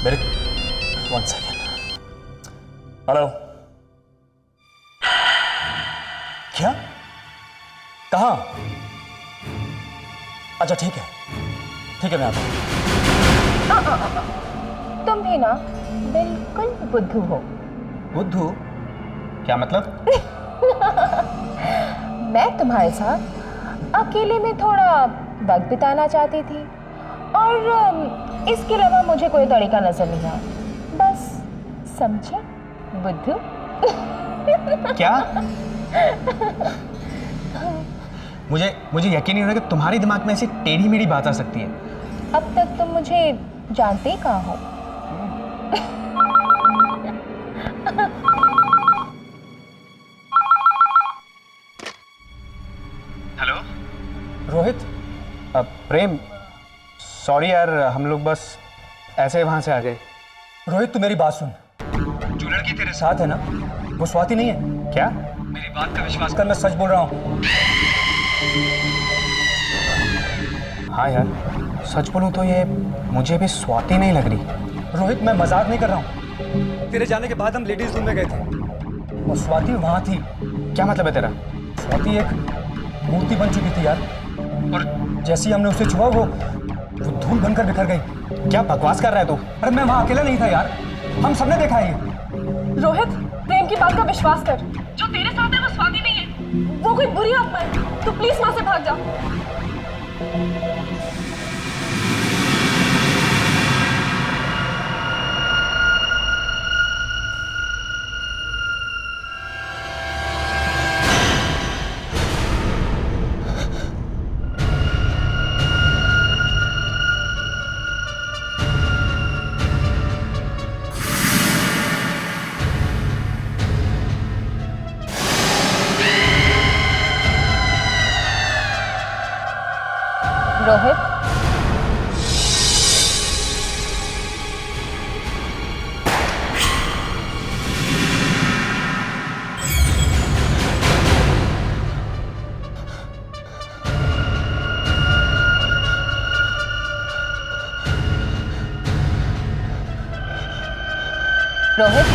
मेरे 1 सेकेंड। हेलो, क्या? कहाँ? अच्छा ठीक है, मैं आता हूँ। तुम भी ना बिल्कुल बुद्धू हो। बुद्धू? क्या मतलब? मैं तुम्हारे साथ अकेले में थोड़ा वक्त बिताना चाहती थी और इसके अलावा मुझे कोई तरीका नजर नहीं आया। बस समझे बुद्धू? क्या? मुझे यकीन नहीं हो रहा कि तुम्हारे दिमाग में ऐसी टेढ़ी मेढ़ी बात आ सकती है। अब तक तुम मुझे जानते ही कहाँ हो। हेलो रोहित, प्रेम, सॉरी यार, हम लोग बस ऐसे वहां से आ गए। रोहित तू मेरी बात सुन, जो लड़की तेरे साथ है ना, वो स्वाति नहीं है। क्या? मेरी बात का विश्वास कर, मैं सच बोल रहा हूँ। हाँ यार, सच बोलूं तो ये मुझे भी स्वाति नहीं लग रही। रोहित मैं मजाक नहीं कर रहा हूँ। तेरे जाने के बाद हम लेडीज रूम में गए थे और स्वाति वहां थी। क्या मतलब है तेरा? स्वाति एक मूर्ति बन चुकी थी यार, और जैसे ही हमने उसे छुआ वो धूल बनकर बिखर गई। क्या बकवास कर रहा है तू? अरे मैं वहां अकेला नहीं था यार, हम सबने देखा है ये। रोहित, प्रेम की बात का विश्वास कर। जो तेरे साथ है वो स्वाति नहीं है, वो कोई बुरी आत्मा है। तू प्लीज वहां से भाग जा। रोहित, रोहित,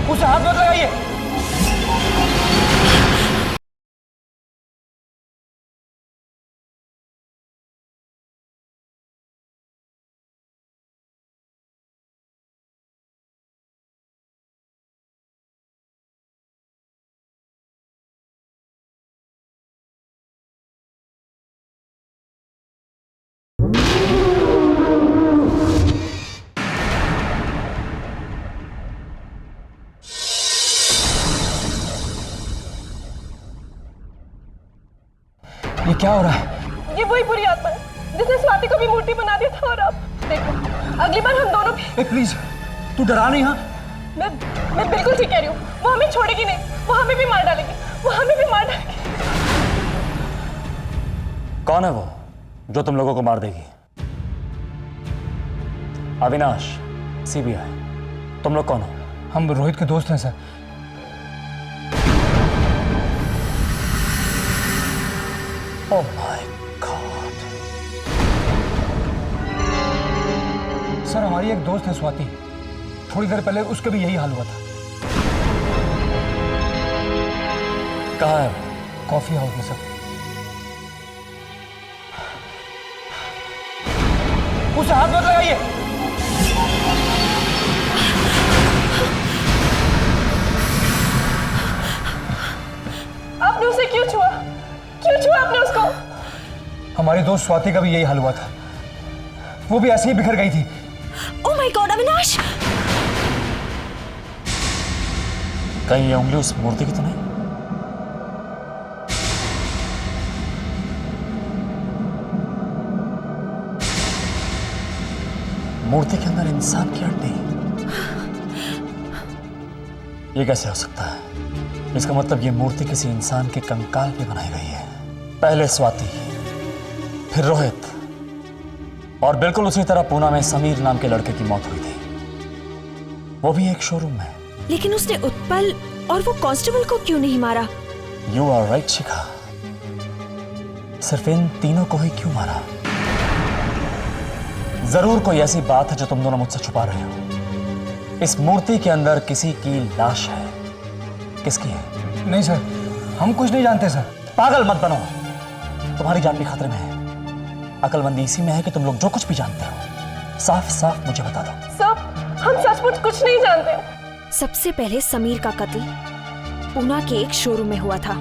उसे हाथ मत लगाइए। ये क्या हो रहा है? ये वही बुरी आत्मा है जिसने स्वाति को भी मूर्ति बना दिया था। और अब देखो, अगली बार हम दोनों भी। प्लीज तू डरा नहीं। हाँ, मैं बिल्कुल ठीक कह रही हूँ। वो हमें छोड़ेगी नहीं, वो हमें भी मार डालेगी, वो हमें भी मार डालेगी। कौन है वो जो तुम लोगों को मार देगी? अविनाश, सीबीआई, तुम लोग कौन हो? हम रोहित के दोस्त हैं sir. Oh my God. Sir हमारी एक दोस्त है स्वाति, थोड़ी देर पहले उसका भी यही हाल हुआ था। कहाँ है? कॉफी हाउस में सर। उसे हाथ मत लगाइए। आपने उसे क्यों छुआ? क्यों छुआ आपने उसको? हमारी दोस्त स्वाति का भी यही हाल हुआ था, वो भी ऐसे ही बिखर गई थी। Oh my God Avinash! कहीं ये उंगली उस मूर्ति की तो नहीं? मूर्ति के अंदर इंसान की हड्डी? ये कैसे हो सकता है? इसका मतलब ये मूर्ति किसी इंसान के कंकाल पे बनाई गई है। पहले स्वाति, फिर रोहित, और बिल्कुल उसी तरह पूना में समीर नाम के लड़के की मौत हुई थी, वो भी एक शोरूम में। लेकिन उसने उत्पल और वो कांस्टेबल को क्यों नहीं मारा? यू आर राइट शिखा, सिर्फ इन तीनों को ही क्यों मारा? जरूर कोई ऐसी बात है जो तुम दोनों मुझसे छुपा रहे हो। इस मूर्ति के अंदर किसी की लाश है। किसकी है? नहीं सर, हम कुछ नहीं जानते सर। पागल मत बनो, तुम्हारी जान भी खतरे में है। अकलमंदी इसी में है कि तुम लोग जो कुछ भी जानते हो साफ साफ मुझे बता दो। सब हम सचमुच कुछ नहीं जानते। सबसे पहले समीर का कत्ल पूना के एक शोरूम में हुआ था।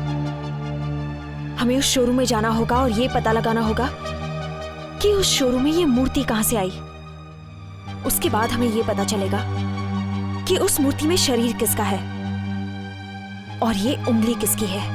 हमें उस शोरूम में जाना होगा और ये पता लगाना होगा कि उस शोरूम में ये मूर्ति कहां से आई। उसके बाद हमें ये पता चलेगा कि उस मूर्ति में शरीर किसका है और ये उंगली किसकी है।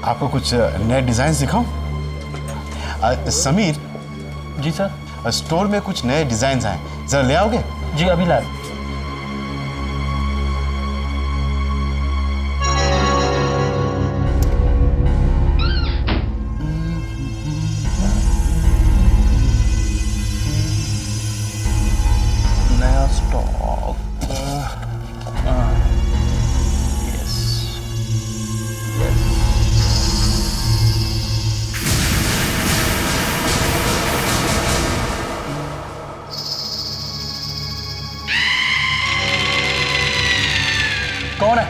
आपको कुछ नए डिजाइन दिखाऊं? समीर। जी सर। स्टोर में कुछ नए डिजाइन आए, जरा ले आओगे? जी अभी लाए। नया स्टॉक। कौन है?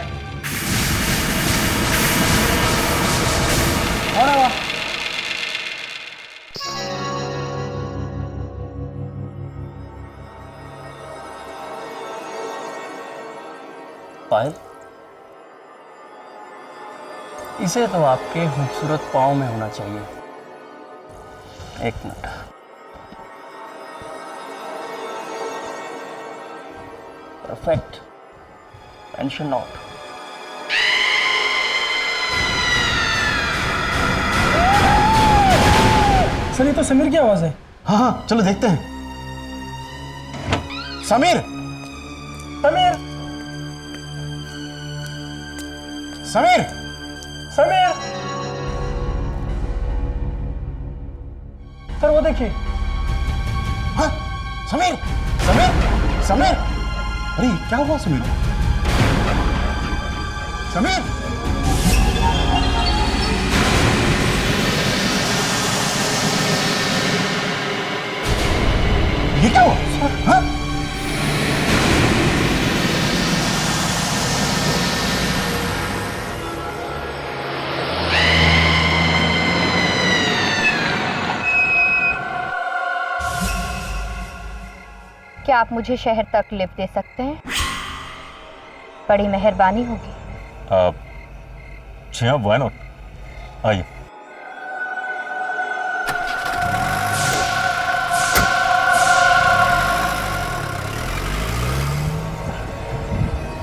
कौन है वहाँ? पायल, इसे तो आपके खूबसूरत पाँव में होना चाहिए। एक minute. Perfect. Tension not. Sir ये तो समीर की आवाज है। हाँ हाँ चलो देखते हैं। समीर। समीर। समीर। समीर। सर वो देखिए। हाँ समीर। समीर। समीर। अरे क्या हुआ समीर? समीर। ये क्या हुआ? हाँ? क्या आप मुझे शहर तक लिफ्ट दे सकते हैं? बड़ी मेहरबानी होगी। जी हाँ, व्हाई नॉट, आइए।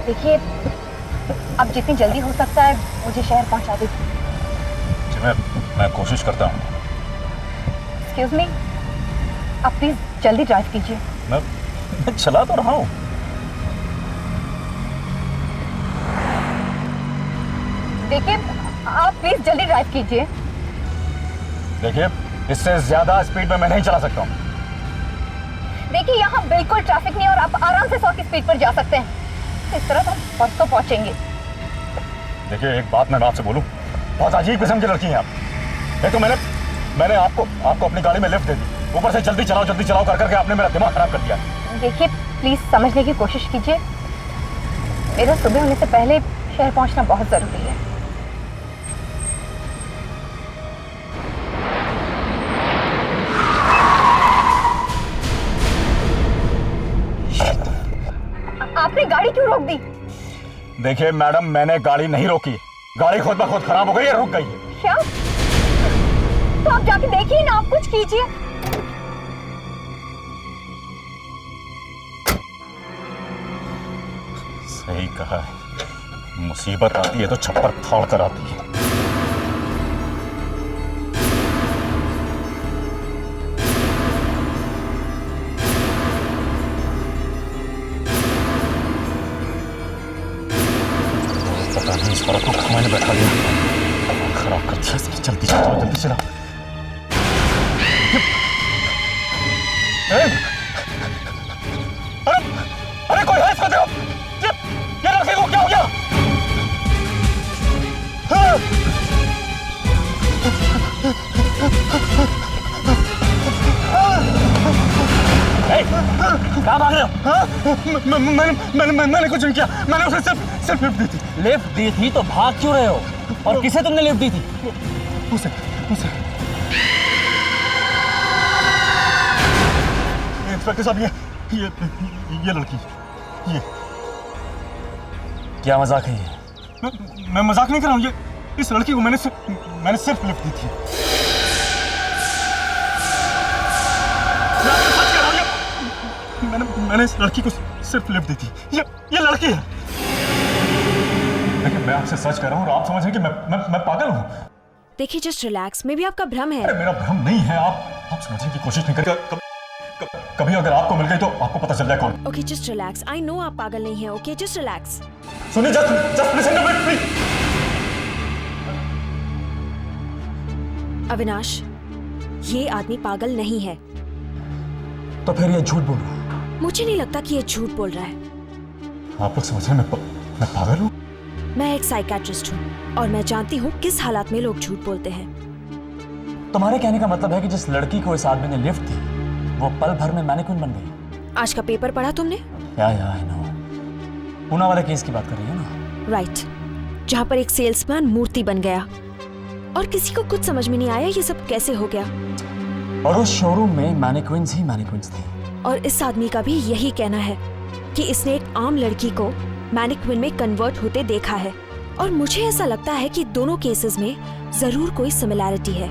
देखिए, अब जितनी जल्दी हो सकता है मुझे शहर पहुंचा दीजिए। जी मैं कोशिश करता हूँ। एक्सक्यूज मी, आप प्लीज जल्दी ड्राइव कीजिए। मैं चला तो रहा हूँ। देखिए, आप प्लीज जल्दी ड्राइव कीजिए। देखिए, इससे ज्यादा स्पीड में मैं नहीं चला सकता हूँ। देखिए, यहाँ बिल्कुल ट्रैफिक नहीं और आप आराम से 100 की स्पीड पर जा सकते हैं। इस तरह तो परसों पहुंचेंगे। देखिए, एक बात मैं आपसे बोलूं, बहुत अजीब किस्म की लड़की हैं आप। एक तो मैंने आपको अपनी गाड़ी में लिफ्ट दे दी, ऊपर से जल्दी चलाओ कर करके आपने मेरा दिमाग खराब कर दिया। देखिए, प्लीज समझने की कोशिश कीजिए। मेरा सुबह होने से पहले शहर पहुंचना बहुत जरूरी है। आपने गाड़ी क्यों रोक दी? देखिए मैडम, मैंने गाड़ी नहीं रोकी, गाड़ी खुद ब खुद खराब हो गई है, रुक गई है। क्या? तो आप जाके देखिए ना, आप कुछ कीजिए। सही कहा है, मुसीबत आती है तो छप्पर फाड़ कर आती है। पता नहीं इस फर्क को मैंने बैठा दिया, खराब कर दिया। जल्दी चलाओ। अरे कोई है इसको देखो, ये लड़के को क्या हो गया? कहाँ भाग रहे हो? मैंने कुछ नहीं किया, मैंने उसे सिर्फ लिफ्ट दी थी। लिफ्ट दी थी तो भाग क्यों रहे हो? और किसे तुमने लिफ्ट दी थी? उसे इंस्पेक्टर साहब, ये लड़की, ये क्या मजाक है ये? मैं मजाक नहीं कर रहा हूँ। ये इस लड़की को मैंने सिर्फ लिफ्ट दी थी। मैंने इस लड़की को सिर्फ लिफ्ट दी थी। ये लड़की है। लेकिन मैं आपसे सच कर रहा हूँ और आप समझ रहे हैं कि मैं पागल हूँ। देखिए जस्ट रिलैक्स, मे भी आपका भ्रम है। अरे मेरा भ्रम नहीं है, आप समझने की कोशिश नहीं करते। कभी अगर आपको मिल गई तो आपको पता चल जाए कौन। Okay just relax, I know आप पागल नहीं हैं। Okay just relax. सुनिए, just listen to me please. Avinash, ये आदमी पागल नहीं है। तो फिर ये झूठ बोल रहा है? मुझे नहीं लगता कि ये झूठ बोल रहा है। आप लोग समझ रहे हैं मैं पागल हूँ? मैं एक साइकेट्रिस्ट हूँ और मैं जानती हूँ किस हालात में लोग झूठ बोलते हैं। तुम्हारे कहने का मतलब है कि जिस लड़की को इस आदमी ने लिफ्ट दी वो पल भर में मैनिक्विन बन गई? आज का पेपर पढ़ा तुमने? या आई नो। पूना वाले केस की बात कर रही है ना? राइट, जहाँ पर एक सेल्समैन मूर्ति बन गया और किसी को कुछ समझ में नहीं आया ये सब कैसे हो गया। और उस शोरूम में मैनिक्विन्स ही मैनिक्विन्स थी। और इस आदमी का भी यही कहना है कि इसने एक आम लड़की को मैनिक्विन में कन्वर्ट होते देखा है। और मुझे ऐसा लगता है कि दोनों केसेस में जरूर कोई सिमिलैरिटी है।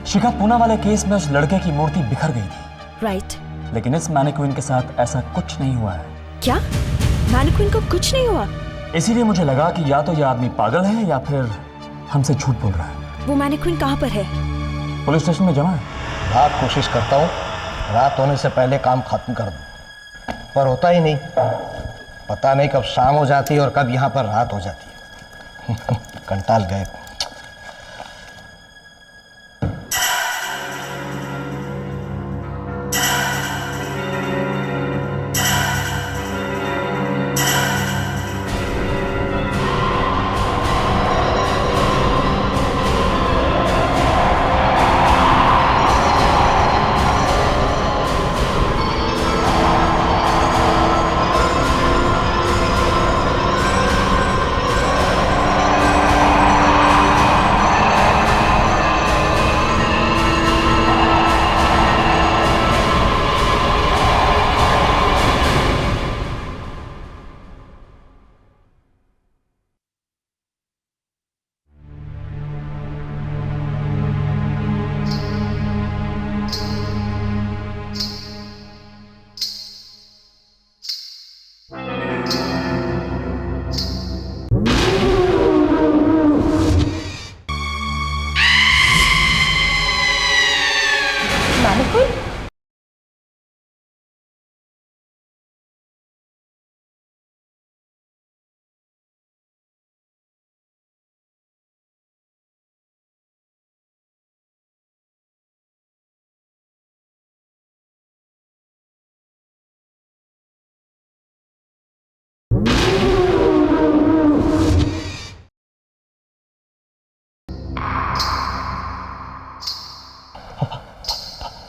शिखा, पूना वाले केस में उस लड़के की मूर्ति बिखर गई थी। राइट, लेकिन इस मैनिक्विन के साथ ऐसा कुछ नहीं हुआ है। क्या मैनिक्विन को कुछ नहीं हुआ? इसीलिए मुझे लगा कि या तो ये आदमी पागल है या फिर हमसे झूठ बोल रहा है। वो मैनिक्विन कहाँ पर है? पुलिस स्टेशन में जमा है। रात कोशिश करता हूँ रात होने से पहले काम खत्म कर दूं, पर होता ही नहीं। पता नहीं कब शाम हो जाती है और कब यहाँ पर रात हो जाती है। कंटाल गए।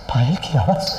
पायल की आवाज।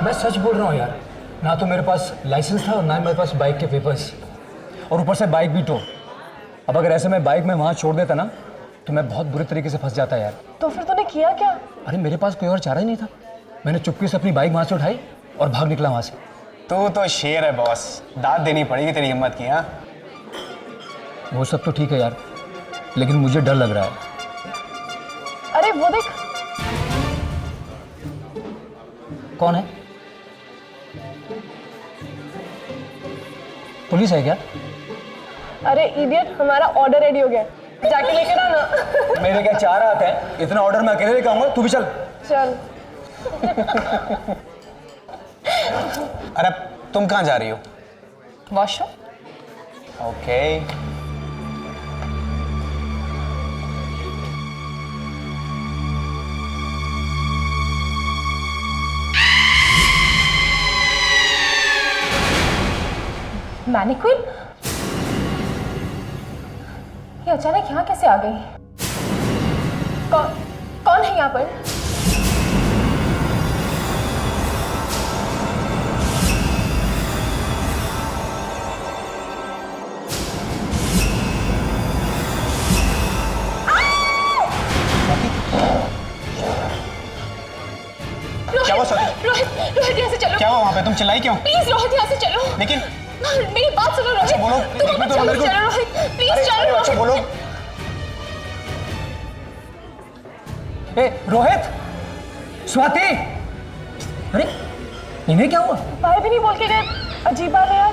मैं सच बोल रहा हूँ यार, ना तो मेरे पास लाइसेंस था और ना मेरे पास बाइक के पेपर्स, और ऊपर से बाइक भी टो। अब अगर ऐसे मैं बाइक में वहाँ छोड़ देता ना तो मैं बहुत बुरे तरीके से फंस जाता यार। तो फिर तूने किया क्या? अरे मेरे पास कोई और चारा ही नहीं था। मैंने चुपके से अपनी बाइक वहाँ से उठाई और भाग निकला वहाँ से। तू तो शेर है बॉस, दाद देनी पड़ेगी तेरी हिम्मत की। हाँ, वो सब तो ठीक है यार, लेकिन मुझे डर लग रहा है। वो देख। कौन है? पुलिस है क्या? अरे इडियट, हमारा ऑर्डर रेडी हो गया, जाके लेकर आना। मेरे क्या 4 हाथ हैं? इतना ऑर्डर मैं अकेले लेकर आऊंगा, तू भी चल। चल। अरे तुम कहाँ जा रही हो? वॉशरूम। ओके। मैनिक्विन? ये अचानक यहाँ कैसे आ गई? कौन है यहाँ पर? क्या हुआ स्वाति? रोहित यहाँ से चलो। क्या हुआ वहाँ पे? तुम चिल्लाई क्यों? प्लीज रोहित यहाँ से चलो। लेकिन मेरी बात सुनो रोहित। अच्छा बोलो। तुम अपना चलो रोहित, प्लीज चलो रोहित। अच्छा बोलो। ए रोहित, स्वाति, अरे इन्हें क्या हुआ? भाई भी नहीं बोल के गए, अजीब बात है यार।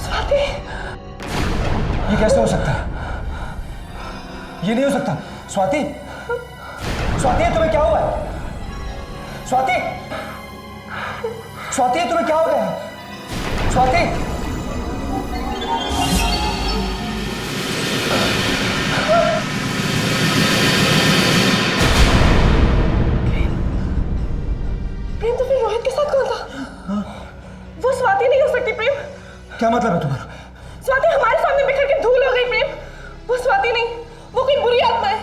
स्वाति, ये कैसे हो सकता है? ये नहीं हो सकता। स्वाति, स्वाति तुम्हें क्या हुआ है? स्वाति, स्वाति तुम्हें क्या हो गया है? स्वाति, प्रेम तो फिर रोहित के साथ कौन था? वो स्वाति नहीं हो सकती प्रेम। क्या मतलब है तुम्हारा? स्वाति हमारे सामने बिखर के धूल हो गई प्रेम। वो स्वाति नहीं, वो कोई बुरी आत्मा है।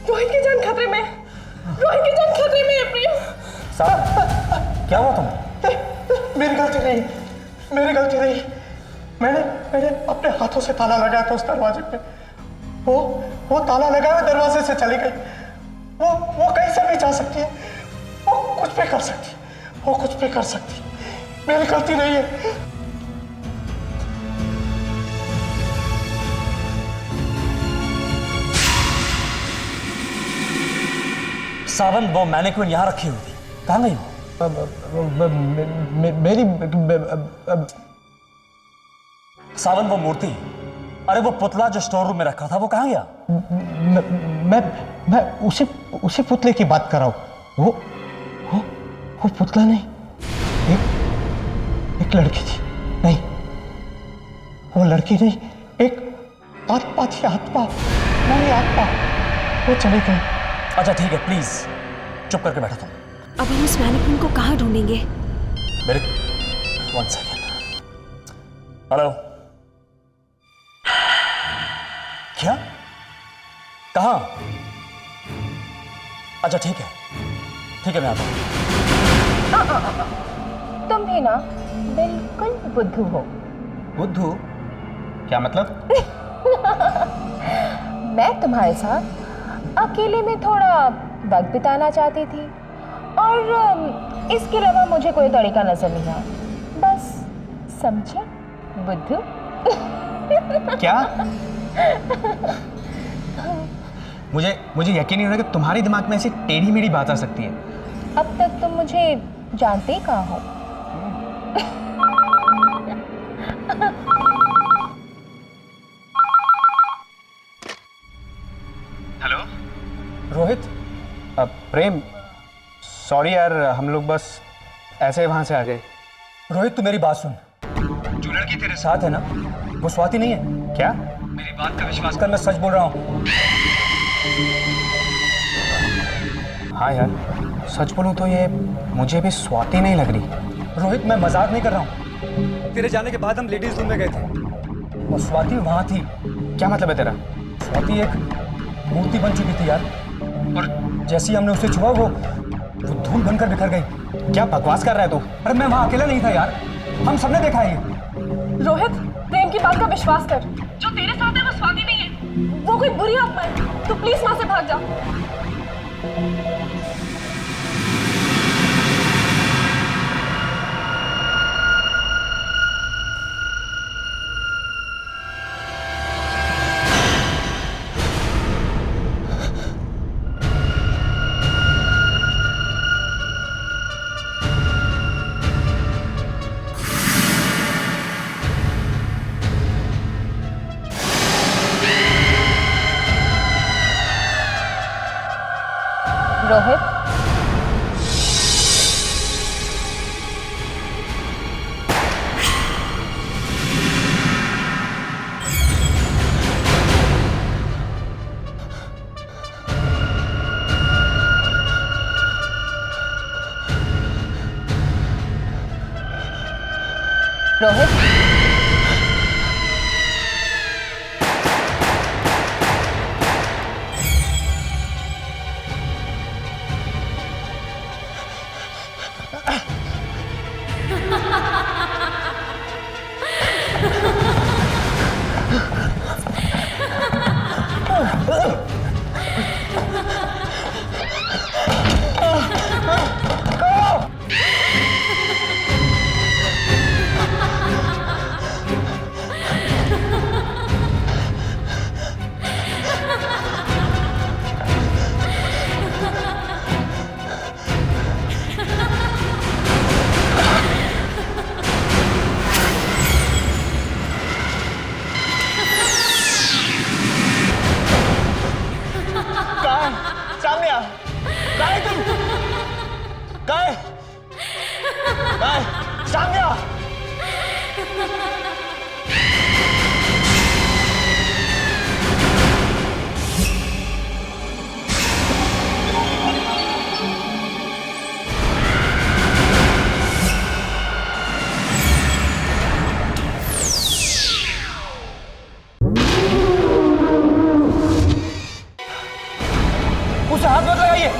रोहित की जान खतरे में, रोहित की जान खतरे में है प्रेम। साहब, क्या हुआ तुम्हें? मेरी गलती नहीं, मेरी गलती नहीं। मैंने अपने हाथों से ताला लगाया था उस दरवाजे पे। वो ताला लगाया दरवाजे से चली गई। वो कहीं से भी जा सकती है, वो कुछ भी कर सकती है, वो कुछ भी कर सकती है। मेरी गलती नहीं है। सावन, वो मैनिक्विन यहाँ रखी हुई थी, कहाँ गई वो? मेरी सावन, वो मूर्ति, अरे वो पुतला जो स्टोर रूम में रखा था, वो कहाँ गया? मैं उसी पुतले की बात कर रहा हूँ। वो पुतला नहीं, एक लड़की थी। नहीं, वो लड़की नहीं, एक आत्मा थी। आत्मा नहीं, आत्मा। वो चली गई। अच्छा ठीक है, प्लीज चुप करके बैठो तुम। अब हम उस मैनिक्विन को कहाँ ढूंढेंगे? मेरे 1 सेकेंड। हेलो, क्या? कहाँ? अच्छा ठीक है, मैं आता हूँ। तुम भी ना बिल्कुल बुद्धू हो। बुद्धू? क्या मतलब? मैं तुम्हारे साथ अकेले में थोड़ा वक्त बिताना चाहती थी और इसके अलावा मुझे कोई तरीका नजर नहीं आया। बस समझे बुद्धू? क्या? मुझे यकीन नहीं हो रहा कि तुम्हारे दिमाग में ऐसी टेढ़ी मेढ़ी बात आ सकती है। अब तक तुम मुझे जानते ही कहाँ हो। हेलो रोहित, प्रेम, सॉरी यार, हम लोग बस ऐसे वहां से आ गए। रोहित तू मेरी बात सुन, जो लड़की तेरे साथ है ना, वो स्वाति नहीं है। क्या? मेरी बात का विश्वास कर, मैं सच बोल रहा हूँ। हाँ यार, सच बोलूं तो ये मुझे भी स्वाति नहीं लग रही। रोहित मैं मजाक नहीं कर रहा हूँ। तेरे जाने के बाद हम लेडीज रूम में गए थे और स्वाति वहां थी। क्या मतलब है तेरा? स्वाति एक मूर्ति बन चुकी थी यार, और जैसे ही हमने उसे छुआ वो धूल बनकर बिखर गई। क्या बकवास कर रहा है तू? अरे मैं वहां अकेला नहीं था यार, हम सबने देखा है ये। रोहित, प्रेम की बात का विश्वास कर। जो तेरे साथ है वो स्वाति नहीं है, वो कोई बुरी आत्मा है। तू प्लीज वहां से भाग जा। रोहित, रोहित, उसे हाथ मत लगाइए।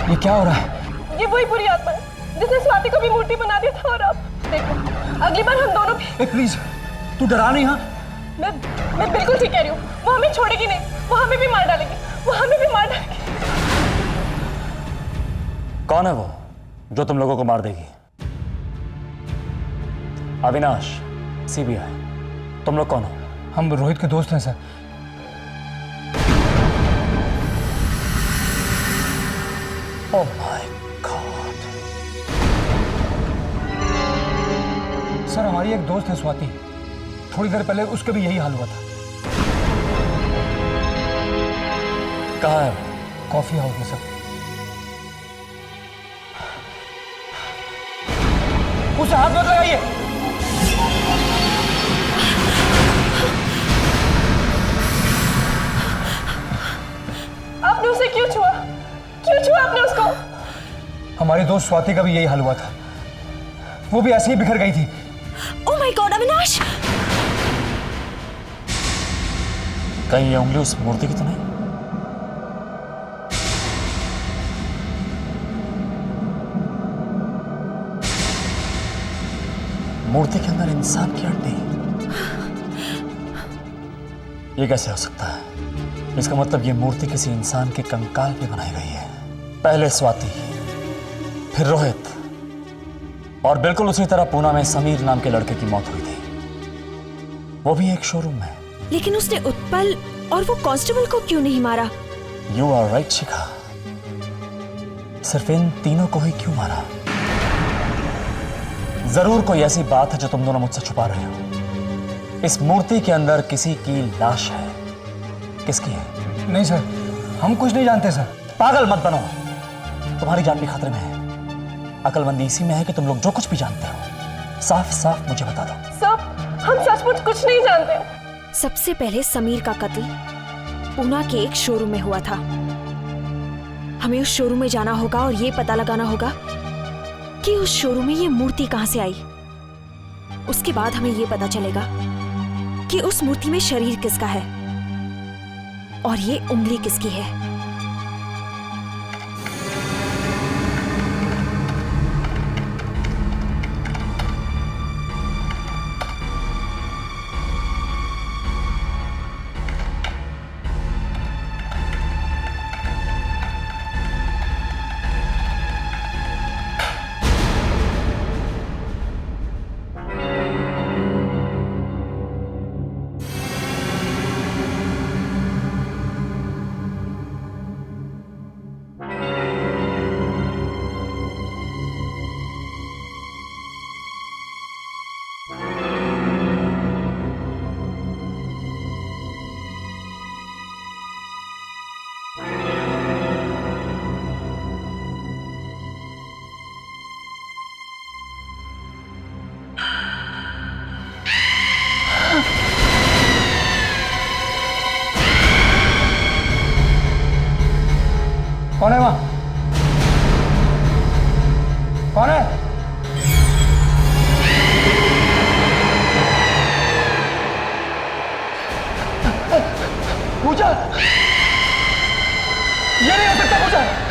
ये क्या हो रहा है? ये वही बुरी आत्मा है जिसने स्वाति को भी मूर्ति बना दिया था। और अब देखो, अगली बार हम दोनों भी। प्लीज तू डरा नहीं। हाँ, मैं बिल्कुल ठीक कह रही हूँ। वो हमें छोड़ेगी नहीं, वो हमें भी मार डालेगी, वो हमें भी मार डालेगी। कौन है वो जो तुम लोगों को मार देगी? अविनाश, सीबीआई, तुम लोग कौन हो? हम रोहित के दोस्त हैं sir. Oh my God. Sir हमारी एक दोस्त है स्वाति, थोड़ी देर पहले उसका भी यही हाल हुआ था। कहाँ है? कॉफी हाउस में सर। उसे हाथ मत लगाइए। आपने उसे क्यों छुआ? क्यों छुआ आपने उसको? हमारी दोस्त स्वाति का भी यही हाल हुआ था, वो भी ऐसे ही बिखर गई थी। Oh my God Avinash! कहीं ये उंगली उस मूर्ति की तो नहीं? मूर्ति के अंदर इंसान की हड्डी? ये कैसे हो सकता है? इसका मतलब ये मूर्ति किसी इंसान के कंकाल पे बनाई गई है। पहले स्वाति, फिर रोहित, और बिल्कुल उसी तरह पूना में समीर नाम के लड़के की मौत हुई थी, वो भी एक शोरूम में। लेकिन उसने उत्पल और वो कांस्टेबल को क्यों नहीं मारा? यू आर राइट शिखा, सिर्फ इन तीनों को ही क्यों मारा? जरूर कोई ऐसी बात है जो तुम दोनों मुझसे छुपा रहे हो। इस मूर्ति के अंदर किसी की लाश है। किसकी है? नहीं सर, हम कुछ नहीं जानते सर। पागल मत बनो, तुम्हारी जान भी खतरे में है। अकलमंदी इसी में है कि तुम लोग जो कुछ भी जानते हो साफ साफ मुझे बता दो। सब हम सचमुच कुछ नहीं जानते। सबसे पहले समीर का कत्ल पूना के एक शोरूम में हुआ था। हमें उस शोरूम में जाना होगा और ये पता लगाना होगा कि उस शोरूम में ये मूर्ति कहां से आई। उसके बाद हमें ये पता चलेगा कि उस मूर्ति में शरीर किसका है और ये उंगली किसकी है। ये नहीं हो सकता पूजा।